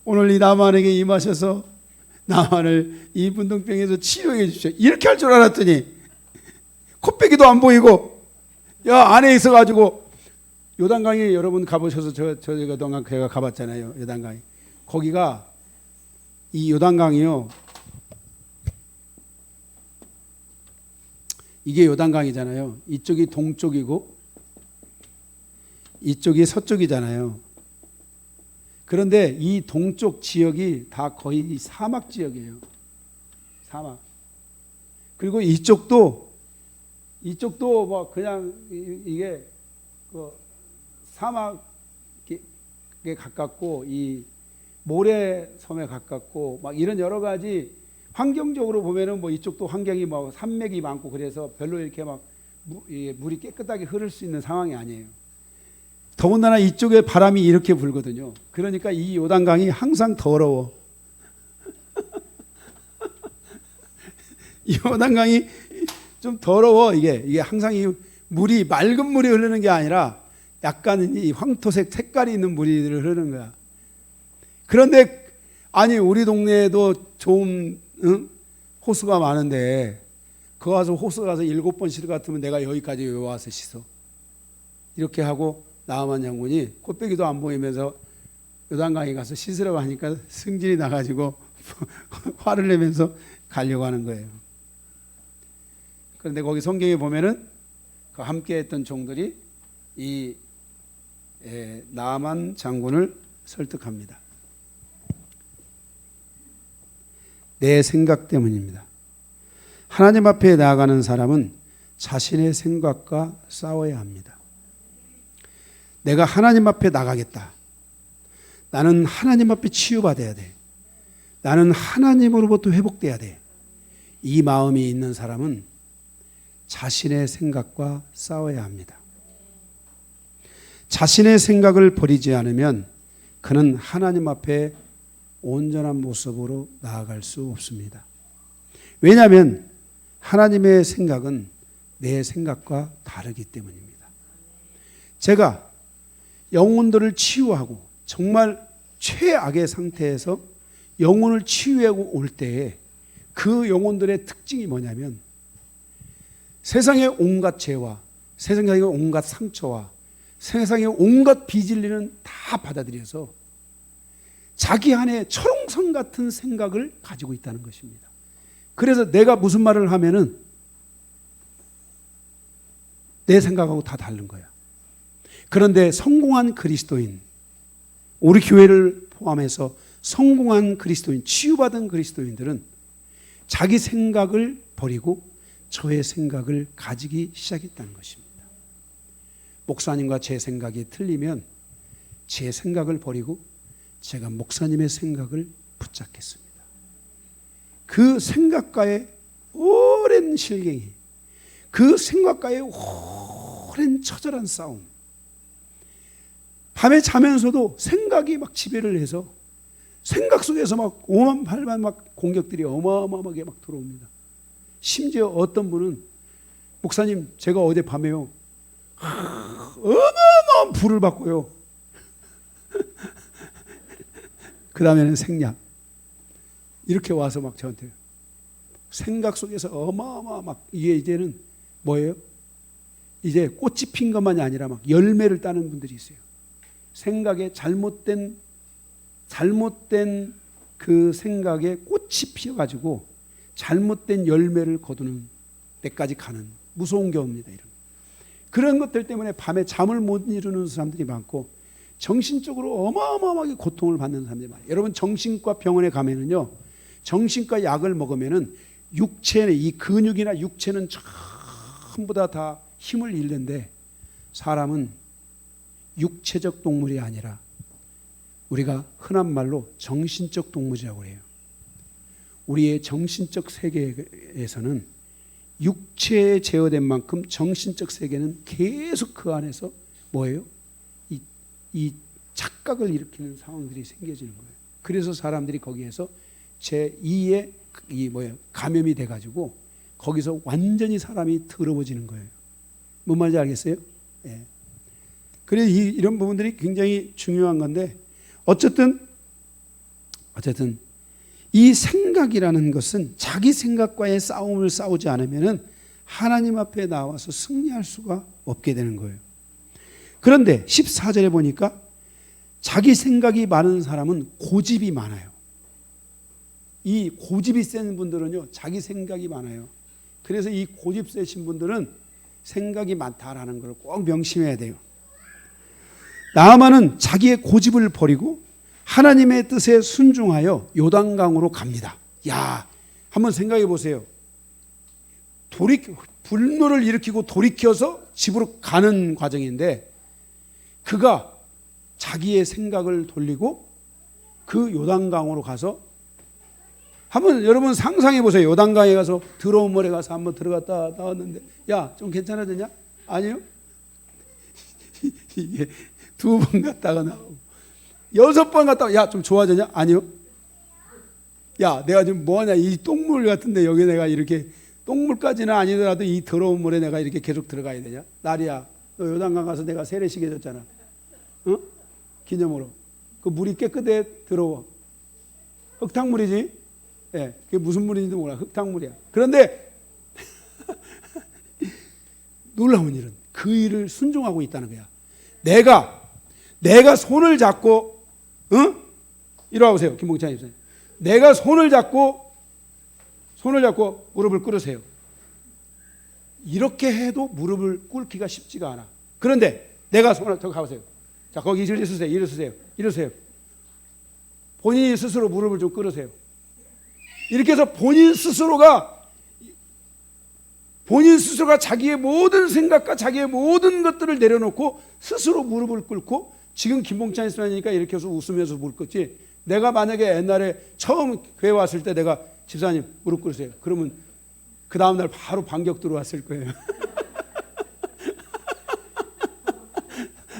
오늘 이 나아만에게 임하셔서 나아만을 이 분동병에서 치료해 주십시오. 이렇게 할 줄 알았더니 코빼기도 안 보이고 야 안에 있어가지고 요단강에 여러분 가보셔서 저 요단강 제가 가봤잖아요. 요단강이 거기가 이 요단강이요. 이게 요단강이잖아요. 이쪽이 동쪽이고 이쪽이 서쪽이잖아요. 그런데 이 동쪽 지역이 다 거의 사막 지역이에요. 사막. 그리고 이쪽도 뭐 그냥 이게 그 사막에 가깝고 이 모래섬에 가깝고 막 이런 여러 가지 환경적으로 보면은 뭐 이쪽도 환경이 뭐 산맥이 많고 그래서 별로 이렇게 막 물이 깨끗하게 흐를 수 있는 상황이 아니에요. 더군다나 이쪽에 바람이 이렇게 불거든요. 그러니까 이 요단강이 항상 더러워. 이 요단강이 좀 더러워. 이게 항상 이 물이 맑은 물이 흐르는 게 아니라 약간 이 황토색 색깔이 있는 물이 흐르는 거야. 그런데 아니 우리 동네에도 좋은 호수가 많은데 거 가서 호수 가서 7번 씻을 것 같으면 내가 여기까지 왜 와서 씻어? 이렇게 하고 나아만 장군이 콧배기도 안 보이면서 요단강에 가서 씻으라고 하니까 승질이 나가지고 화를 내면서 가려고 하는 거예요. 그런데 거기 성경에 보면은 그 함께 했던 종들이 이 나아만 장군을 설득합니다. 내 생각 때문입니다. 하나님 앞에 나아가는 사람은 자신의 생각과 싸워야 합니다. 내가 하나님 앞에 나가겠다. 나는 하나님 앞에 치유받아야 돼. 나는 하나님으로부터 회복돼야 돼. 이 마음이 있는 사람은 자신의 생각과 싸워야 합니다. 자신의 생각을 버리지 않으면 그는 하나님 앞에 온전한 모습으로 나아갈 수 없습니다. 왜냐하면 하나님의 생각은 내 생각과 다르기 때문입니다. 제가 영혼들을 치유하고 정말 최악의 상태에서 영혼을 치유하고 올 때에 그 영혼들의 특징이 뭐냐면 세상의 온갖 죄와 세상의 온갖 상처와 세상의 온갖 비진리는 다 받아들여서 자기 안에 철옹성 같은 생각을 가지고 있다는 것입니다. 그래서 내가 무슨 말을 하면은 내 생각하고 다 다른 거야. 그런데 성공한 그리스도인, 우리 교회를 포함해서 성공한 그리스도인, 치유받은 그리스도인들은 자기 생각을 버리고 저의 생각을 가지기 시작했다는 것입니다. 목사님과 제 생각이 틀리면 제 생각을 버리고 제가 목사님의 생각을 붙잡겠습니다. 그 생각과의 오랜 실갱이, 그 생각과의 오랜 처절한 싸움, 밤에 자면서도 생각이 막 지배를 해서 생각 속에서 막 오만팔만 막 공격들이 어마어마하게 막 들어옵니다. 심지어 어떤 분은 목사님 제가 어제 밤에요 어마어마한 불을 받고요 그 다음에는 생략 이렇게 와서 막 저한테 생각 속에서 어마어마 막 이게 이제는 뭐예요? 이제 꽃이 핀 것만이 아니라 막 열매를 따는 분들이 있어요. 생각에 잘못된 그 생각에 꽃이 피어가지고 잘못된 열매를 거두는 데까지 가는 무서운 경우입니다. 이런 그런 것들 때문에 밤에 잠을 못 이루는 사람들이 많고 정신적으로 어마어마하게 고통을 받는 사람들이 많아요. 여러분 정신과 병원에 가면은요, 정신과 약을 먹으면은 육체는 이 근육이나 육체는 전부 다 힘을 잃는데 사람은 육체적 동물이 아니라 우리가 흔한 말로 정신적 동물이라고 해요. 우리의 정신적 세계에서는 육체에 제어된 만큼 정신적 세계는 계속 그 안에서 뭐예요? 이 착각을 일으키는 상황들이 생겨지는 거예요. 그래서 사람들이 거기에서 제2의 감염이 돼가지고 거기서 완전히 사람이 더러워지는 거예요. 뭔 말인지 알겠어요? 예. 그래서 이런 부분들이 굉장히 중요한 건데 어쨌든 이 생각이라는 것은 자기 생각과의 싸움을 싸우지 않으면 하나님 앞에 나와서 승리할 수가 없게 되는 거예요. 그런데 14절에 보니까 자기 생각이 많은 사람은 고집이 많아요. 이 고집이 센 분들은요, 자기 생각이 많아요. 그래서 이 고집 세신 분들은 생각이 많다라는 걸 꼭 명심해야 돼요. 나아만은 자기의 고집을 버리고 하나님의 뜻에 순종하여 요단강으로 갑니다. 야, 한번 생각해 보세요. 분노를 일으키고 돌이켜서 집으로 가는 과정인데 그가 자기의 생각을 돌리고 그 요단강으로 가서 한번 여러분 상상해 보세요. 요단강에 가서 더러운 물에 가서 한번 들어갔다 나왔는데 야, 좀 괜찮아졌냐? 아니요. 이게 2번 갔다가 나오고 6번 갔다가 야, 좀 좋아졌냐? 아니요. 야, 내가 지금 뭐하냐? 이 똥물 같은데 여기 내가 이렇게 똥물까지는 아니더라도 이 더러운 물에 내가 이렇게 계속 들어가야 되냐? 나리야, 너 요단강 가서 내가 세례시켜 줬잖아. 어? 기념으로. 그 물이 깨끗해, 더러워. 흙탕물이지? 예, 그게 무슨 물인지도 몰라. 흙탕물이야. 그런데 놀라운 일은 그 일을 순종하고 있다는 거야. 내가 손을 잡고, 이리 와보세요, 김봉찬 집사님. 내가 손을 잡고 무릎을 꿇으세요. 이렇게 해도 무릎을 꿇기가 쉽지가 않아. 그런데 내가 손을 더 가보세요. 자, 거기 이러세요. 본인이 스스로 무릎을 좀 꿇으세요. 이렇게 해서 본인 스스로가 자기의 모든 생각과 자기의 모든 것들을 내려놓고 스스로 무릎을 꿇고, 지금 김봉찬 집사님이니까 이렇게 해서 웃으면서 무릎 꿇지, 내가 만약에 옛날에 처음 교회 왔을 때 내가 집사님 무릎 꿇으세요, 그러면 그 다음날 바로 반격 들어왔을 거예요.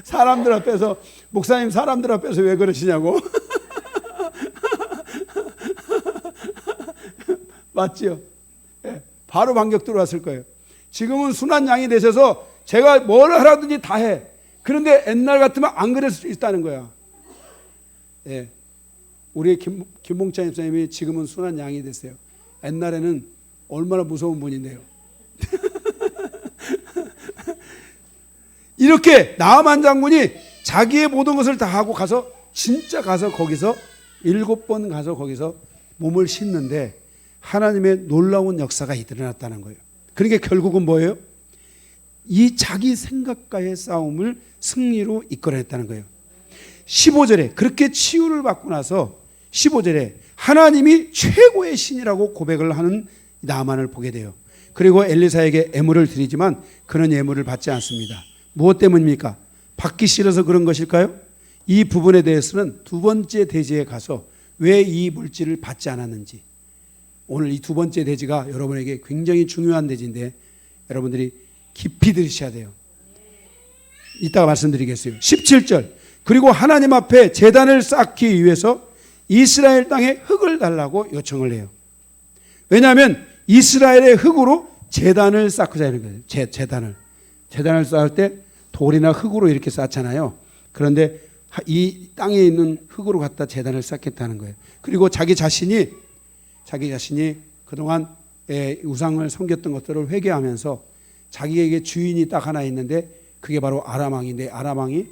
사람들 앞에서, 목사님 사람들 앞에서 왜 그러시냐고. 맞죠? 예, 바로 반격 들어왔을 거예요. 지금은 순한 양이 되셔서 제가 뭘 하라든지 다 해. 그런데 옛날 같으면 안 그랬을 수 있다는 거야. 예, 우리 김봉찬 집사님이 지금은 순한 양이 됐어요. 옛날에는 얼마나 무서운 분인데요. 이렇게 나아만 장군이 자기의 모든 것을 다 하고 가서, 진짜 가서 거기서 7번 가서 거기서 몸을 씻는데 하나님의 놀라운 역사가 일어났다는 거예요. 그러니까 결국은 뭐예요? 이 자기 생각과의 싸움을 승리로 이끌어냈다는 거예요. 15절에 그렇게 치유를 받고 나서 15절에 하나님이 최고의 신이라고 고백을 하는 나만을 보게 돼요. 그리고 엘리사에게 예물을 드리지만 그는 예물을 받지 않습니다. 무엇 때문입니까? 받기 싫어서 그런 것일까요? 이 부분에 대해서는 두 번째 대지에 가서 왜 이 물질을 받지 않았는지, 오늘 이 두 번째 대지가 여러분에게 굉장히 중요한 대지인데 여러분들이 깊이 들으셔야 돼요. 이따가 말씀드리겠어요. 17절, 그리고 하나님 앞에 제단을 쌓기 위해서 이스라엘 땅에 흙을 달라고 요청을 해요. 왜냐하면 이스라엘의 흙으로 제단을 쌓고자 하는 거예요. 제단을 쌓을 때 돌이나 흙으로 이렇게 쌓잖아요. 그런데 이 땅에 있는 흙으로 갖다 제단을 쌓겠다는 거예요. 그리고 자기 자신이 그동안 우상을 섬겼던 것들을 회개하면서 자기에게 주인이 딱 하나 있는데 그게 바로 아람 왕인데, 아람 왕이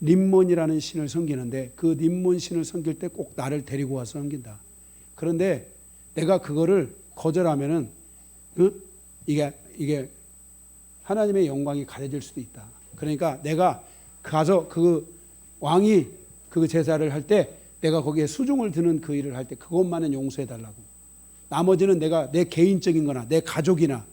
림몬이라는 신을 섬기는데 그 림몬 신을 섬길 때 꼭 나를 데리고 와서 섬긴다. 그런데 내가 그거를 거절하면은 이게 하나님의 영광이 가려질 수도 있다. 그러니까 내가 가서 그 왕이 그 제사를 할 때 내가 거기에 수종을 드는 그 일을 할 때 그것만은 용서해 달라고. 나머지는 내가 내 개인적인 거나 내 가족이나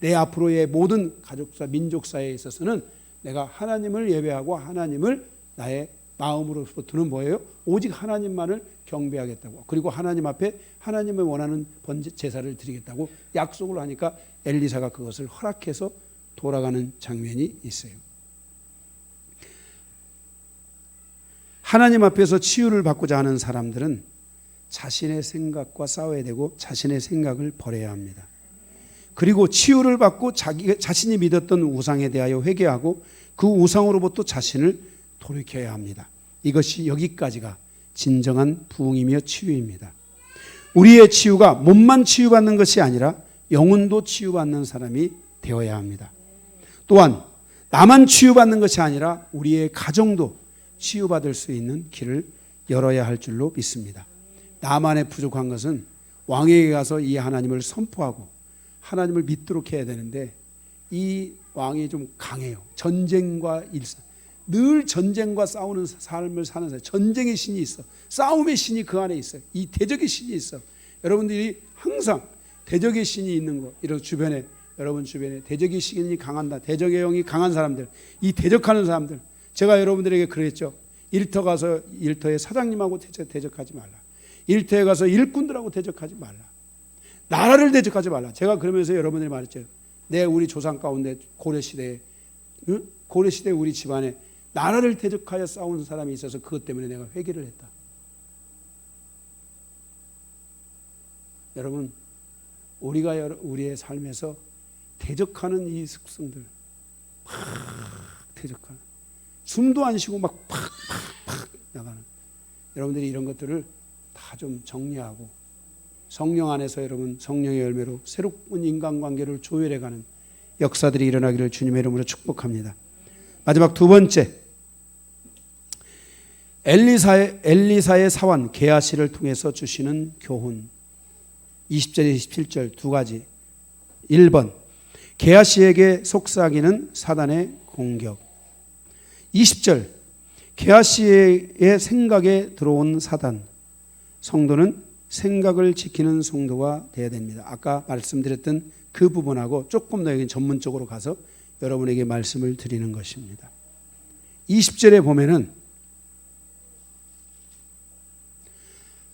내 앞으로의 모든 가족사, 민족사에 있어서는 내가 하나님을 예배하고 하나님을 나의 마음으로 두는 뭐예요? 오직 하나님만을 경배하겠다고. 그리고 하나님 앞에 하나님을 원하는 번제 제사를 드리겠다고 약속을 하니까 엘리사가 그것을 허락해서 돌아가는 장면이 있어요. 하나님 앞에서 치유를 받고자 하는 사람들은 자신의 생각과 싸워야 되고 자신의 생각을 버려야 합니다. 그리고 치유를 받고 자신이 믿었던 우상에 대하여 회개하고 그 우상으로부터 자신을 돌이켜야 합니다. 이것이 여기까지가 진정한 부흥이며 치유입니다. 우리의 치유가 몸만 치유받는 것이 아니라 영혼도 치유받는 사람이 되어야 합니다. 또한 나만 치유받는 것이 아니라 우리의 가정도 치유받을 수 있는 길을 열어야 할 줄로 믿습니다. 나만의 부족한 것은 왕에게 가서 이 하나님을 선포하고 하나님을 믿도록 해야 되는데 이 왕이 좀 강해요. 전쟁과 일상, 늘 전쟁과 싸우는 삶을 사는 사람, 전쟁의 신이 있어. 싸움의 신이 그 안에 있어요. 이 대적의 신이 있어. 여러분들이 항상 대적의 신이 있는 거, 이런 주변에, 여러분 주변에 대적의 신이 강한다, 대적의 영이 강한 사람들, 이 대적하는 사람들, 제가 여러분들에게 그랬죠. 일터 가서 일터의 사장님하고 대적하지 말라. 일터에 가서 일꾼들하고 대적하지 말라. 나라를 대적하지 말라. 제가 그러면서 여러분들이 말했죠. 우리 조상 가운데 고려시대에 우리 집안에 나라를 대적하여 싸우는 사람이 있어서 그것 때문에 내가 회개를 했다. 여러분, 우리가 우리의 삶에서 대적하는 이 습성들, 막 대적하는, 숨도 안 쉬고 막 팍팍팍 나가는, 여러분들이 이런 것들을 다 좀 정리하고 성령 안에서 여러분 성령의 열매로 새로운 인간관계를 조율해가는 역사들이 일어나기를 주님의 이름으로 축복합니다. 마지막 두 번째, 엘리사의 사환 게하시를 통해서 주시는 교훈. 20절 27절 두 가지. 1번, 게하시에게 속삭이는 사단의 공격. 20절, 게하시의 생각에 들어온 사단. 성도는 생각을 지키는 성도가 되어야 됩니다. 아까 말씀드렸던 그 부분하고 조금 더 전문적으로 가서 여러분에게 말씀을 드리는 것입니다. 20절에 보면은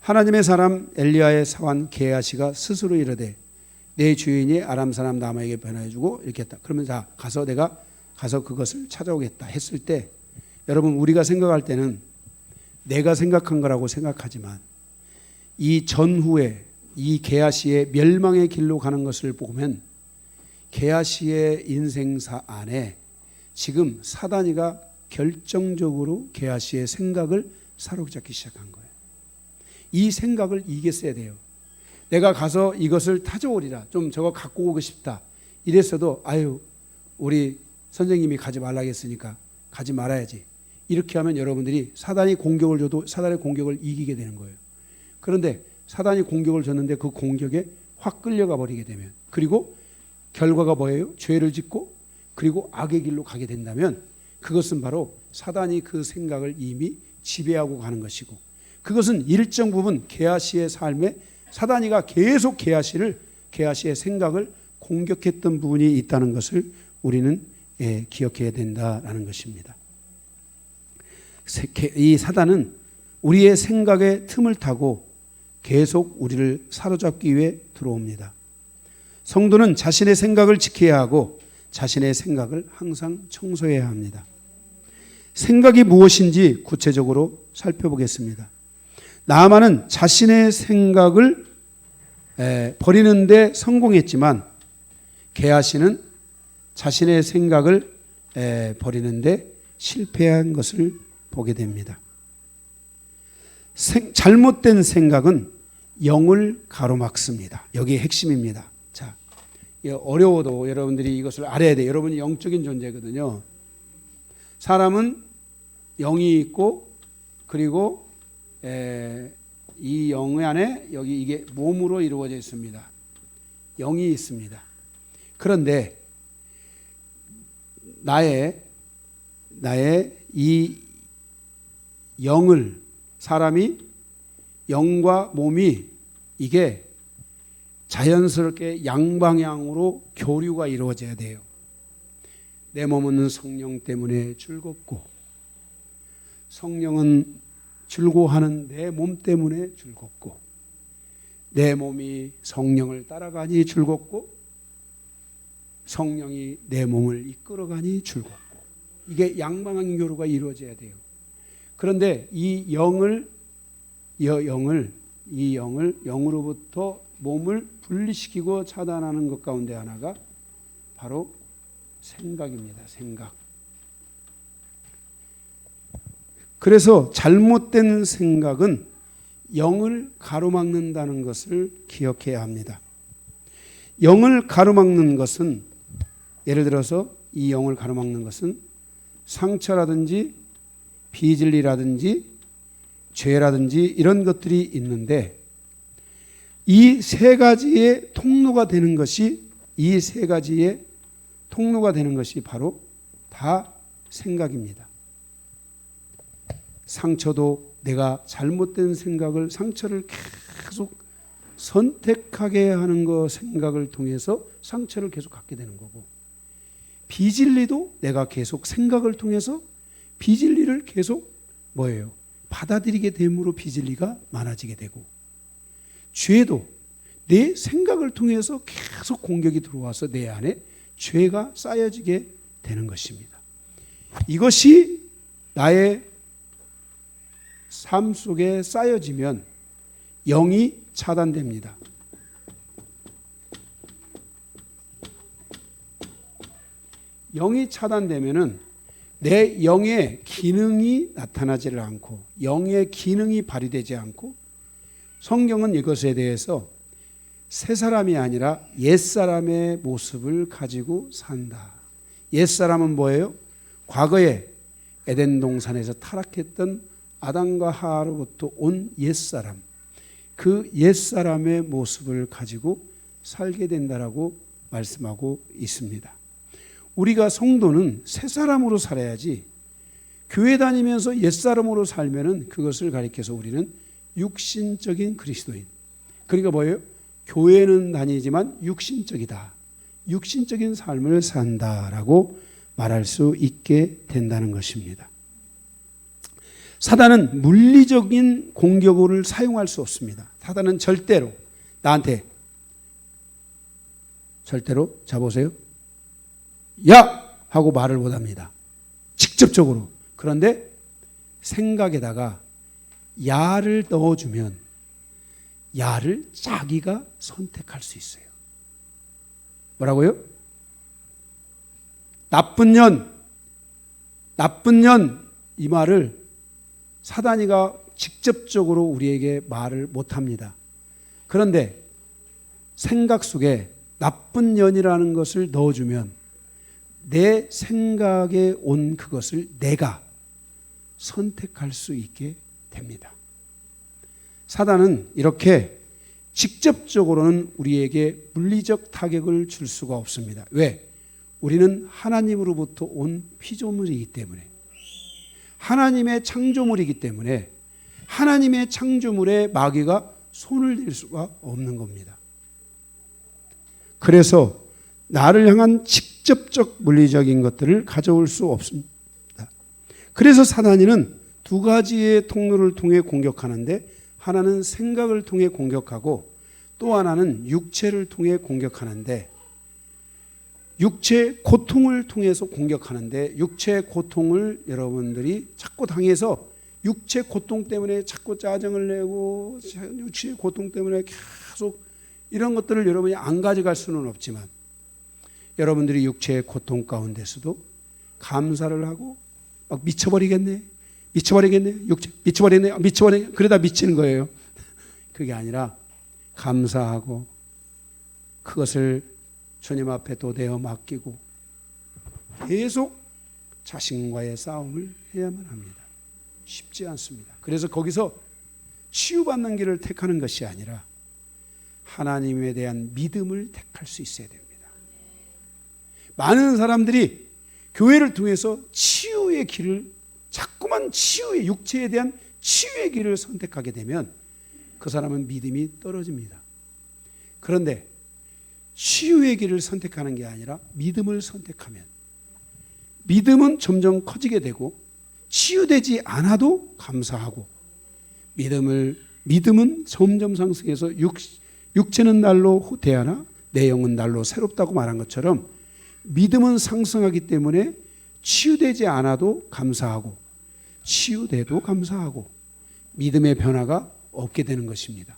하나님의 사람 엘리야의 사환 게하시가 스스로 이르되 내 주인이 아람 사람 나아만에게 변화해 주고 이렇게 했다. 그러면 자 가서 내가 가서 그것을 찾아오겠다 했을 때, 여러분 우리가 생각할 때는 내가 생각한 거라고 생각하지만 이 전후에 이 게하시의 멸망의 길로 가는 것을 보면 게하시의 인생사 안에 지금 사단이가 결정적으로 게하시의 생각을 사로잡기 시작한 거예요. 이 생각을 이겼어야 돼요. 내가 가서 이것을 타져오리라, 좀 저거 갖고 오고 싶다 이랬어도 아유 우리 선생님이 가지 말라고 했으니까 가지 말아야지, 이렇게 하면 여러분들이 사단이 공격을 줘도 사단의 공격을 이기게 되는 거예요. 그런데 사단이 공격을 줬는데 그 공격에 확 끌려가 버리게 되면, 그리고 결과가 뭐예요? 죄를 짓고 그리고 악의 길로 가게 된다면 그것은 바로 사단이 그 생각을 이미 지배하고 가는 것이고, 그것은 일정 부분 게하시의 삶에 사단이가 계속 게하시의 생각을 공격했던 부분이 있다는 것을 우리는 기억해야 된다라는 것입니다. 이 사단은 우리의 생각의 틈을 타고 계속 우리를 사로잡기 위해 들어옵니다. 성도는 자신의 생각을 지켜야 하고 자신의 생각을 항상 청소해야 합니다. 생각이 무엇인지 구체적으로 살펴보겠습니다. 나아만은 자신의 생각을 버리는 데 성공했지만 게하시는 자신의 생각을 버리는 데 실패한 것을 보게 됩니다. 잘못된 생각은 영을 가로막습니다. 여기 핵심입니다. 자, 어려워도 여러분들이 이것을 알아야 돼요. 여러분이 영적인 존재거든요. 사람은 영이 있고, 그리고 이 영 안에 여기 이게 몸으로 이루어져 있습니다. 영이 있습니다. 그런데 나의 이 영을, 사람이 영과 몸이 이게 자연스럽게 양방향으로 교류가 이루어져야 돼요. 내 몸은 성령 때문에 즐겁고, 성령은 즐거워하는 내 몸 때문에 즐겁고, 내 몸이 성령을 따라가니 즐겁고, 성령이 내 몸을 이끌어가니 즐겁고, 이게 양방향 교류가 이루어져야 돼요. 그런데 이 영으로부터 몸을 분리시키고 차단하는 것 가운데 하나가 바로 생각입니다. 생각. 그래서 잘못된 생각은 영을 가로막는다는 것을 기억해야 합니다. 영을 가로막는 것은, 예를 들어서 이 영을 가로막는 것은 상처라든지 비진리라든지 죄라든지 이런 것들이 있는데, 이 세 가지의 통로가 되는 것이 바로 다 생각입니다. 상처도 내가 잘못된 상처를 계속 선택하게 하는 생각을 통해서 상처를 계속 갖게 되는 거고, 비진리도 내가 계속 생각을 통해서 비진리를 계속 받아들이게 됨으로 비진리가 많아지게 되고, 죄도 내 생각을 통해서 계속 공격이 들어와서 내 안에 죄가 쌓여지게 되는 것입니다. 이것이 나의 삶 속에 쌓여지면 영이 차단됩니다. 영이 차단되면은 내 영의 기능이 나타나지를 않고, 영의 기능이 발휘되지 않고, 성경은 이것에 대해서 새 사람이 아니라 옛 사람의 모습을 가지고 산다. 옛 사람은 뭐예요? 과거에 에덴 동산에서 타락했던 아담과 하와로부터 온 옛 사람, 그 옛 사람의 모습을 가지고 살게 된다라고 말씀하고 있습니다. 우리가 성도는 새 사람으로 살아야지, 교회 다니면서 옛 사람으로 살면은 그것을 가리켜서 우리는 육신적인 그리스도인. 그러니까 뭐예요? 교회는 다니지만 육신적이다. 육신적인 삶을 산다라고 말할 수 있게 된다는 것입니다. 사단은 물리적인 공격을 사용할 수 없습니다. 사단은 절대로 나한테 절대로 자보세요. 야! 하고 말을 못합니다. 직접적으로. 그런데 생각에다가 야를 넣어주면 야를 자기가 선택할 수 있어요. 뭐라고요? 나쁜 년 이 말을 사단이가 직접적으로 우리에게 말을 못합니다. 그런데 생각 속에 나쁜 년이라는 것을 넣어주면 내 생각에 온 그것을 내가 선택할 수 있게 됩니다. 사단은 이렇게 직접적으로는 우리에게 물리적 타격을 줄 수가 없습니다. 왜? 우리는 하나님으로부터 온 피조물이기 때문에, 하나님의 창조물이기 때문에 하나님의 창조물에 마귀가 손을 댈 수가 없는 겁니다. 그래서 나를 향한 직접적 물리적인 것들을 가져올 수 없습니다. 그래서 사단이는 두 가지의 통로를 통해 공격하는데, 하나는 생각을 통해 공격하고 또 하나는 육체를 통해 공격하는데, 육체 고통을 통해서 공격하는데, 육체 고통을 여러분들이 자꾸 당해서 육체 고통 때문에 자꾸 짜증을 내고 육체 고통 때문에 계속 이런 것들을 여러분이 안 가져갈 수는 없지만, 여러분들이 육체의 고통 가운데서도 감사를 하고 막 미쳐버리겠네, 육체 미쳐버리네, 그러다 미치는 거예요. 그게 아니라 감사하고 그것을 주님 앞에 도대어 맡기고 계속 자신과의 싸움을 해야만 합니다. 쉽지 않습니다. 그래서 거기서 치유받는 길을 택하는 것이 아니라 하나님에 대한 믿음을 택할 수 있어야 됩니다. 많은 사람들이 교회를 통해서 치유의 길을, 자꾸만 치유의, 육체에 대한 치유의 길을 선택하게 되면 그 사람은 믿음이 떨어집니다. 그런데 치유의 길을 선택하는 게 아니라 믿음을 선택하면 믿음은 점점 커지게 되고, 치유되지 않아도 감사하고, 믿음은 점점 상승해서 육체는 날로 후퇴하나 내 영은 날로 새롭다고 말한 것처럼, 믿음은 상승하기 때문에 치유되지 않아도 감사하고 치유돼도 감사하고 믿음의 변화가 없게 되는 것입니다.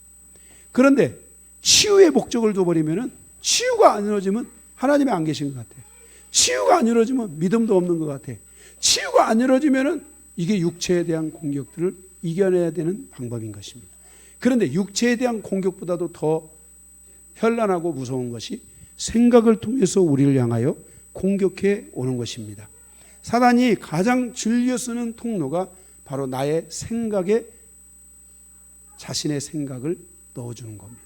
그런데 치유의 목적을 둬버리면 치유가 안 이루어지면 하나님이 안 계신 것 같아요. 치유가 안 이루어지면 믿음도 없는 것 같아요. 치유가 안 이루어지면 이게 육체에 대한 공격들을 이겨내야 되는 방법인 것입니다. 그런데 육체에 대한 공격보다도 더 현란하고 무서운 것이 생각을 통해서 우리를 향하여 공격해 오는 것입니다. 사단이 가장 즐겨 쓰는 통로가 바로 나의 생각에 자신의 생각을 넣어주는 겁니다.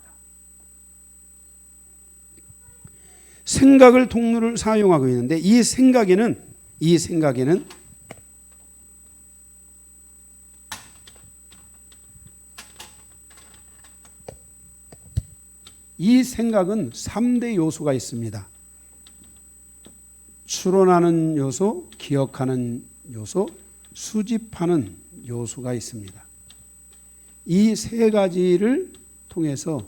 생각을 통로를 사용하고 있는데, 이 생각에는 이 생각은 3대 요소가 있습니다. 추론하는 요소, 기억하는 요소, 수집하는 요소가 있습니다. 이 세 가지를 통해서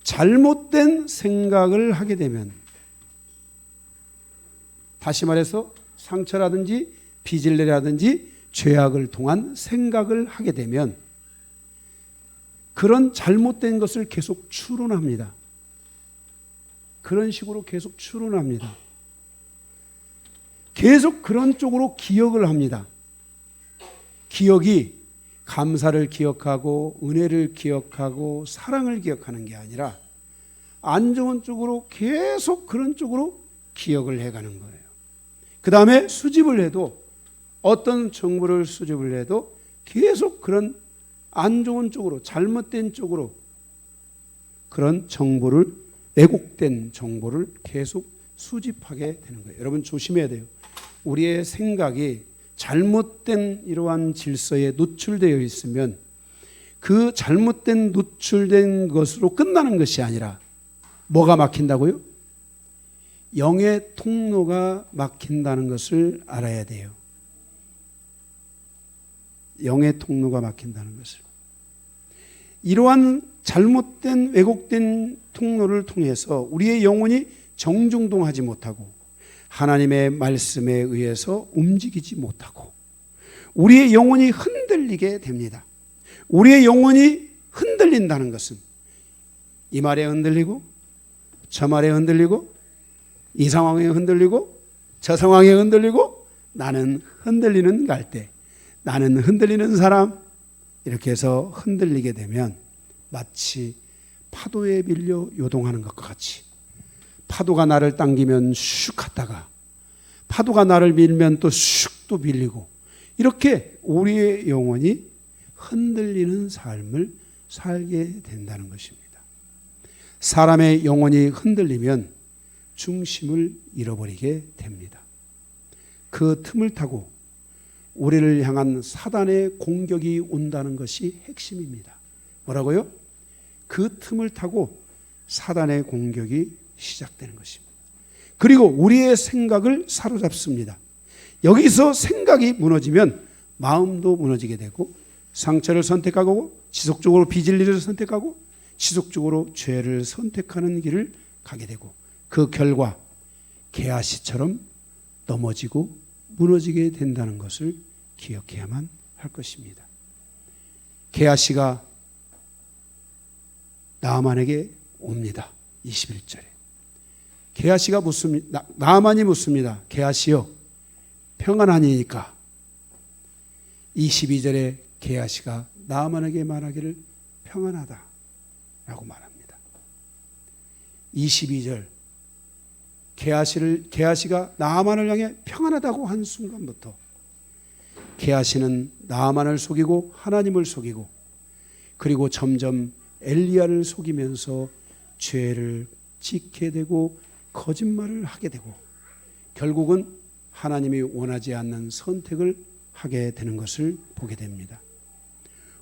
잘못된 생각을 하게 되면, 다시 말해서 상처라든지 비질레라든지 죄악을 통한 생각을 하게 되면 그런 잘못된 것을 계속 추론합니다. 그런 식으로 계속 추론합니다. 계속 그런 쪽으로 기억을 합니다. 기억이 감사를 기억하고 은혜를 기억하고 사랑을 기억하는 게 아니라 안 좋은 쪽으로 계속 그런 쪽으로 기억을 해가는 거예요. 그 다음에 수집을 해도 어떤 정보를 수집을 해도 계속 그런 안 좋은 쪽으로 잘못된 쪽으로 그런 정보를 왜곡된 정보를 계속 수집하게 되는 거예요. 여러분 조심해야 돼요. 우리의 생각이 잘못된 이러한 질서에 노출되어 있으면 그 잘못된 노출된 것으로 끝나는 것이 아니라 뭐가 막힌다고요? 영의 통로가 막힌다는 것을 알아야 돼요. 영의 통로가 막힌다는 것을. 이러한 잘못된 왜곡된 통로를 통해서 우리의 영혼이 정중동하지 못하고 하나님의 말씀에 의해서 움직이지 못하고 우리의 영혼이 흔들리게 됩니다. 우리의 영혼이 흔들린다는 것은 이 말에 흔들리고 저 말에 흔들리고 이 상황에 흔들리고 저 상황에 흔들리고 나는 흔들리는 갈대, 나는 흔들리는 사람, 이렇게 해서 흔들리게 되면 마치 파도에 밀려 요동하는 것과 같이 파도가 나를 당기면 슉 갔다가 파도가 나를 밀면 또 슉 또 밀리고 이렇게 우리의 영혼이 흔들리는 삶을 살게 된다는 것입니다. 사람의 영혼이 흔들리면 중심을 잃어버리게 됩니다. 그 틈을 타고 우리를 향한 사단의 공격이 온다는 것이 핵심입니다. 뭐라고요? 그 틈을 타고 사단의 공격이 시작되는 것입니다. 그리고 우리의 생각을 사로잡습니다. 여기서 생각이 무너지면 마음도 무너지게 되고 상처를 선택하고 지속적으로 빚을 일을 선택하고 지속적으로 죄를 선택하는 길을 가게 되고 그 결과 게하시처럼 넘어지고 무너지게 된다는 것을 기억해야만 할 것입니다. 게하시가 나아만에게 옵니다. 21절에 게하시가 묻습니다. 나아만이 묻습니다. 게하시여 평안하니까? 22절에 게하시가 나아만에게 말하기를 평안하다 라고 말합니다. 22절 게하시가 나아만을 향해 평안하다고 한 순간부터 게하시는 나아만을 속이고 하나님을 속이고 그리고 점점 엘리야를 속이면서 죄를 짓게 되고 거짓말을 하게 되고 결국은 하나님이 원하지 않는 선택을 하게 되는 것을 보게 됩니다.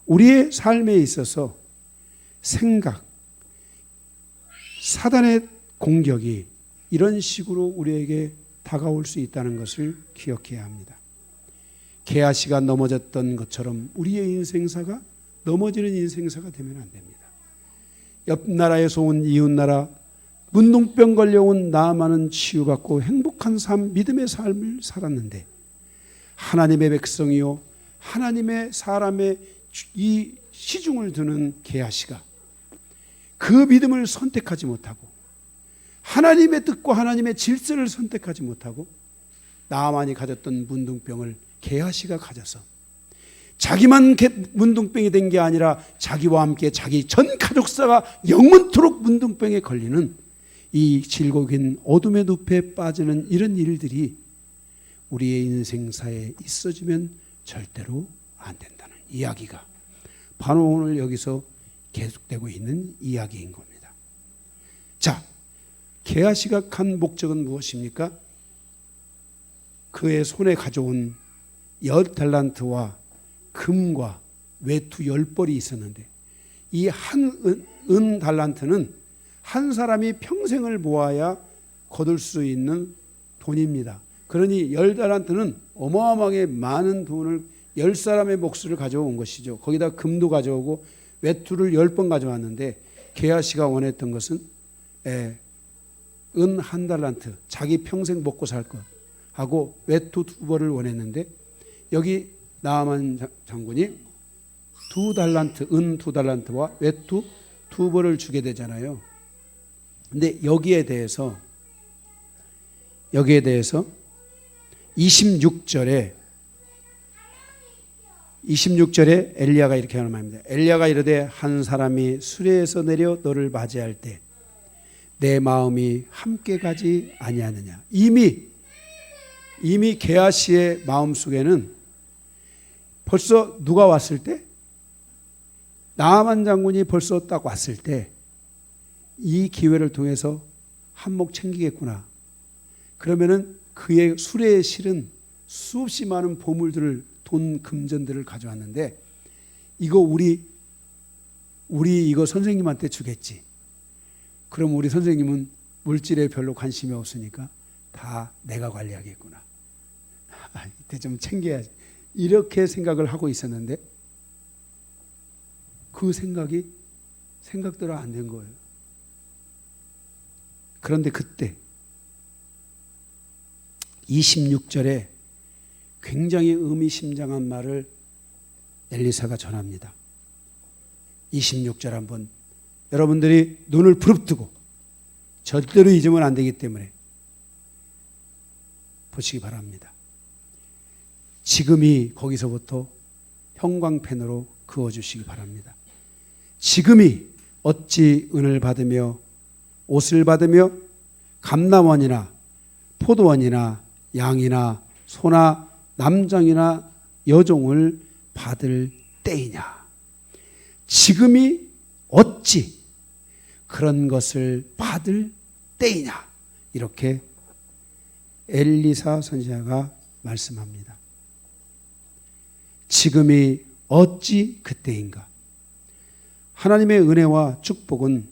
우리의 삶에 있어서 생각, 사단의 공격이 이런 식으로 우리에게 다가올 수 있다는 것을 기억해야 합니다. 게하시가 넘어졌던 것처럼 우리의 인생사가 넘어지는 인생사가 되면 안 됩니다. 옆 나라에서 온 이웃 나라 문둥병 걸려온 나아만은 치유받고 행복한 삶, 믿음의 삶을 살았는데 하나님의 백성이요 하나님의 사람의 이 시중을 두는 게하시가 그 믿음을 선택하지 못하고 하나님의 뜻과 하나님의 질서를 선택하지 못하고 나아만이 가졌던 문둥병을 게하시가 가져서 자기만 문둥병이 된 게 아니라 자기와 함께 자기 전 가족사가 영원토록 문둥병에 걸리는 이 질곡인 어둠의 늪에 빠지는 이런 일들이 우리의 인생사에 있어지면 절대로 안 된다는 이야기가 바로 오늘 여기서 계속되고 있는 이야기인 겁니다. 자, 게하시가 간 목적은 무엇입니까? 그의 손에 가져온 10달란트와 금과 외투 10벌이 있었는데 이 한 은 달란트는 한 사람이 평생을 모아야 거둘 수 있는 돈입니다. 그러니 10달란트는 어마어마하게 많은 돈을 10사람의 몫을 가져온 것이죠. 거기다 금도 가져오고 외투를 10번 가져왔는데 게하시가 원했던 것은 은 1달란트 자기 평생 먹고 살 것 하고 외투 2벌을 원했는데 여기 나아만 장군이 2달란트, 은 2달란트와 외투 2벌을 주게 되잖아요. 근데 여기에 대해서 26절에 26절에 엘리야가 이렇게 하는 말입니다. 엘리야가 이르되 한 사람이 수레에서 내려 너를 맞이할 때 내 마음이 함께 가지 아니하느냐. 이미 게하시의 마음속에는 벌써 누가 왔을 때, 나아만 장군이 벌써 딱 왔을 때 이 기회를 통해서 한몫 챙기겠구나. 그러면은 그의 수레에 실은 수없이 많은 보물들을, 돈 금전들을 가져왔는데 이거 우리 이거 선생님한테 주겠지. 그럼 우리 선생님은 물질에 별로 관심이 없으니까 다 내가 관리하겠구나. 이때 좀 챙겨야지. 이렇게 생각을 하고 있었는데 그 생각이 생각대로 안 된 거예요. 그런데 그때 26절에 굉장히 의미심장한 말을 엘리사가 전합니다. 26절 한번 여러분들이 눈을 부릅뜨고 절대로 잊으면 안 되기 때문에 보시기 바랍니다. 지금이 거기서부터 형광펜으로 그어주시기 바랍니다. 지금이 어찌 은을 받으며 옷을 받으며 감남원이나 포도원이나 양이나 소나 남장이나 여종을 받을 때이냐. 지금이 어찌 그런 것을 받을 때이냐. 이렇게 엘리사 선지자가 말씀합니다. 지금이 어찌 그때인가. 하나님의 은혜와 축복은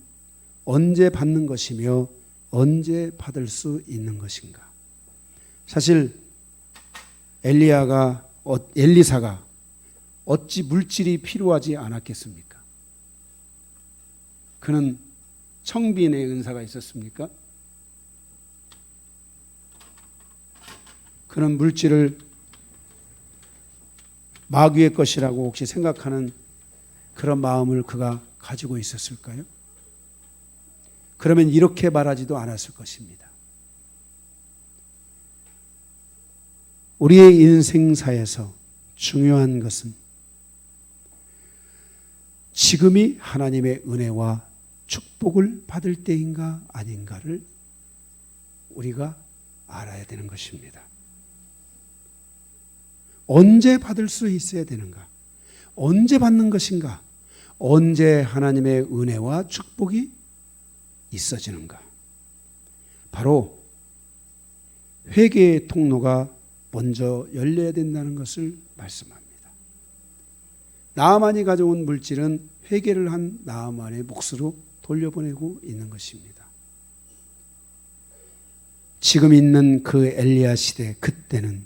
언제 받는 것이며 언제 받을 수 있는 것인가. 사실 엘리사가 어찌 물질이 필요하지 않았겠습니까? 그는 청빈의 은사가 있었습니까? 그는 물질을 마귀의 것이라고 혹시 생각하는 그런 마음을 그가 가지고 있었을까요? 그러면 이렇게 말하지도 않았을 것입니다. 우리의 인생사에서 중요한 것은 지금이 하나님의 은혜와 축복을 받을 때인가 아닌가를 우리가 알아야 되는 것입니다. 언제 받을 수 있어야 되는가? 언제 받는 것인가? 언제 하나님의 은혜와 축복이 있어지는가? 바로 회개의 통로가 먼저 열려야 된다는 것을 말씀합니다. 나아만이 가져온 물질은 회개를 한 나아만의 몫으로 돌려보내고 있는 것입니다. 지금 있는 그 엘리야 시대, 그때는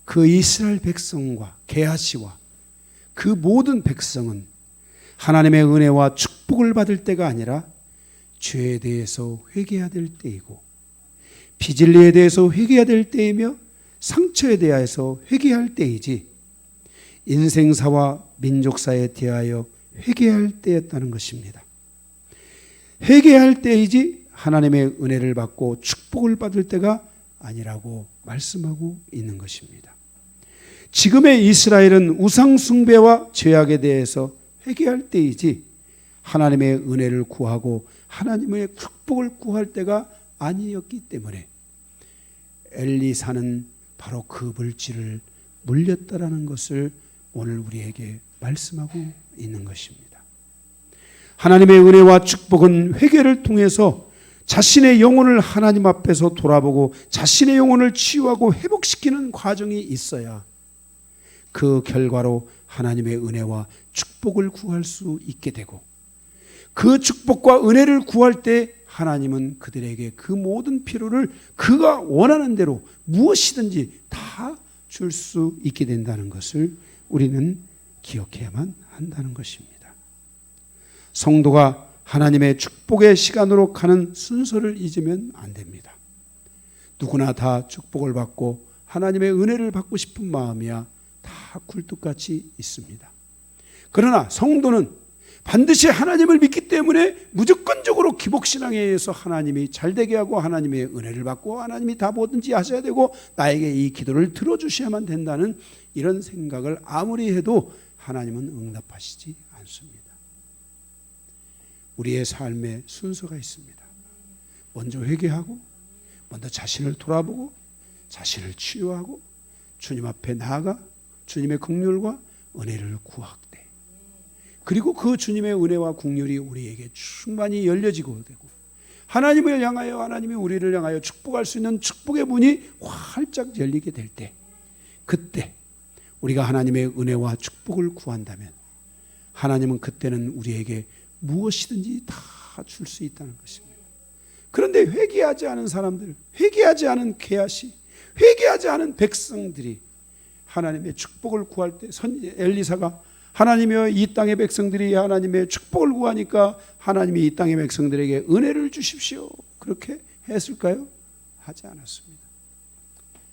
그 이스라엘 백성과 게하시와 그 모든 백성은 하나님의 은혜와 축복을 받을 때가 아니라 죄에 대해서 회개해야 될 때이고 비진리에 대해서 회개해야 될 때이며 상처에 대해서 회개할 때이지 인생사와 민족사에 대하여 회개할 때였다는 것입니다. 회개할 때이지 하나님의 은혜를 받고 축복을 받을 때가 아니라고 말씀하고 있는 것입니다. 지금의 이스라엘은 우상 숭배와 죄악에 대해서 회개할 때이지 하나님의 은혜를 구하고 하나님의 축복을 구할 때가 아니었기 때문에 엘리사는 바로 그 물질을 물렸다라는 것을 오늘 우리에게 말씀하고 있는 것입니다. 하나님의 은혜와 축복은 회개를 통해서 자신의 영혼을 하나님 앞에서 돌아보고 자신의 영혼을 치유하고 회복시키는 과정이 있어야 그 결과로 하나님의 은혜와 축복을 구할 수 있게 되고 그 축복과 은혜를 구할 때 하나님은 그들에게 그 모든 필요를 그가 원하는 대로 무엇이든지 다 줄 수 있게 된다는 것을 우리는 기억해야만 한다는 것입니다. 성도가 하나님의 축복의 시간으로 가는 순서를 잊으면 안 됩니다. 누구나 다 축복을 받고 하나님의 은혜를 받고 싶은 마음이야 다 굴뚝같이 있습니다. 그러나 성도는 반드시 하나님을 믿기 때문에 무조건적으로 기복신앙에 의해서 하나님이 잘되게 하고 하나님의 은혜를 받고 하나님이 다 뭐든지 하셔야 되고 나에게 이 기도를 들어주셔야만 된다는 이런 생각을 아무리 해도 하나님은 응답하시지 않습니다. 우리의 삶에 순서가 있습니다. 먼저 회개하고 먼저 자신을 돌아보고 자신을 치유하고 주님 앞에 나아가 주님의 긍휼과 은혜를 구하되 그리고 그 주님의 은혜와 긍휼이 우리에게 충만히 열려지고 되고 하나님을 향하여 하나님이 우리를 향하여 축복할 수 있는 축복의 문이 활짝 열리게 될 때 그때 우리가 하나님의 은혜와 축복을 구한다면 하나님은 그때는 우리에게 무엇이든지 다 줄 수 있다는 것입니다. 그런데 회개하지 않은 사람들, 회개하지 않은 게하시, 회개하지 않은 백성들이 하나님의 축복을 구할 때 엘리사가 하나님이여 이 땅의 백성들이 하나님의 축복을 구하니까 하나님이 이 땅의 백성들에게 은혜를 주십시오. 그렇게 했을까요? 하지 않았습니다.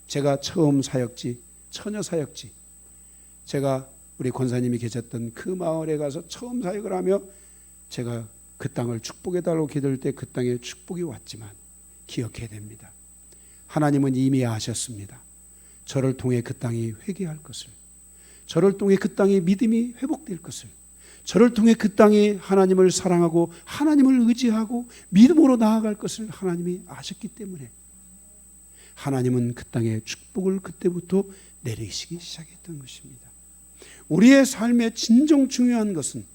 제가 처음 사역지, 처녀 사역지, 제가 우리 권사님이 계셨던 그 마을에 가서 처음 사역을 하며 제가 그 땅을 축복해달라고 기도할 때 그 땅에 축복이 왔지만 기억해야 됩니다. 하나님은 이미 아셨습니다. 저를 통해 그 땅이 회개할 것을, 저를 통해 그 땅의 믿음이 회복될 것을, 저를 통해 그 땅이 하나님을 사랑하고 하나님을 의지하고 믿음으로 나아갈 것을 하나님이 아셨기 때문에 하나님은 그 땅에 축복을 그때부터 내리시기 시작했던 것입니다. 우리의 삶에 진정 중요한 것은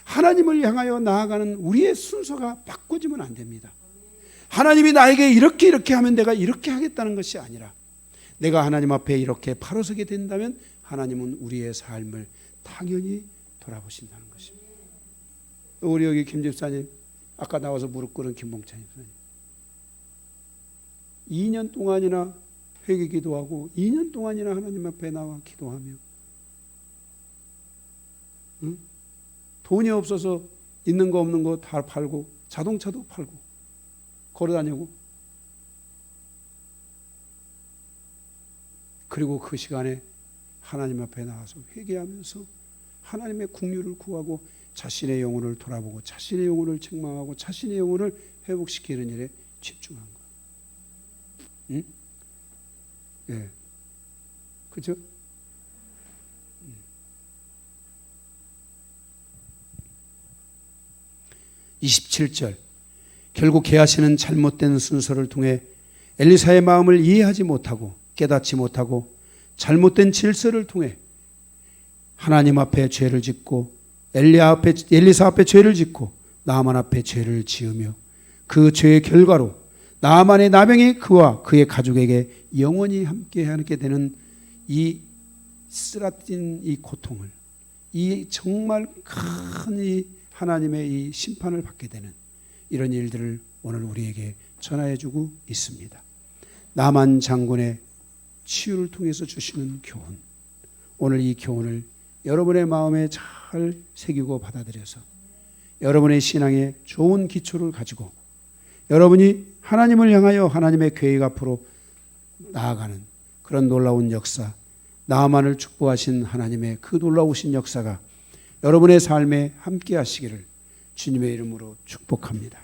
하나님을 향하여 나아가는 우리의 순서가 바꿔지면 안 됩니다. 하나님이 나에게 이렇게 하면 내가 이렇게 하겠다는 것이 아니라 내가 하나님 앞에 이렇게 바로 서게 된다면 하나님은 우리의 삶을 당연히 돌아보신다는 것입니다. 우리 여기 김 집사님, 아까 나와서 무릎 꿇은 김봉찬 집사님, 2년 동안이나 회개 기도하고 2년 동안이나 하나님 앞에 나와 기도하며 돈이 없어서 있는 거 없는 거 다 팔고 자동차도 팔고 걸어다니고 그리고 그 시간에 하나님 앞에 나와서 회개하면서 하나님의 긍휼을 구하고 자신의 영혼을 돌아보고 자신의 영혼을 책망하고 자신의 영혼을 회복시키는 일에 집중한 거예요. 응? 예. 그렇죠? 27절 결국 게하시는 잘못된 순서를 통해 엘리사의 마음을 이해하지 못하고 깨닫지 못하고 잘못된 질서를 통해 하나님 앞에 죄를 짓고 엘리사 앞에 죄를 짓고 나아만 앞에 죄를 지으며 그 죄의 결과로 나아만의 나병이 그와 그의 가족에게 영원히 함께하게 되는 이 쓰라린 이 고통을, 이 정말 큰 이 하나님의 이 심판을 받게 되는 이런 일들을 오늘 우리에게 전하여주고 있습니다. 나만 장군의 치유를 통해서 주시는 교훈, 오늘 이 교훈을 여러분의 마음에 잘 새기고 받아들여서 여러분의 신앙에 좋은 기초를 가지고 여러분이 하나님을 향하여 하나님의 계획 앞으로 나아가는 그런 놀라운 역사, 나만을 축복하신 하나님의 그 놀라우신 역사가 여러분의 삶에 함께 하시기를 주님의 이름으로 축복합니다.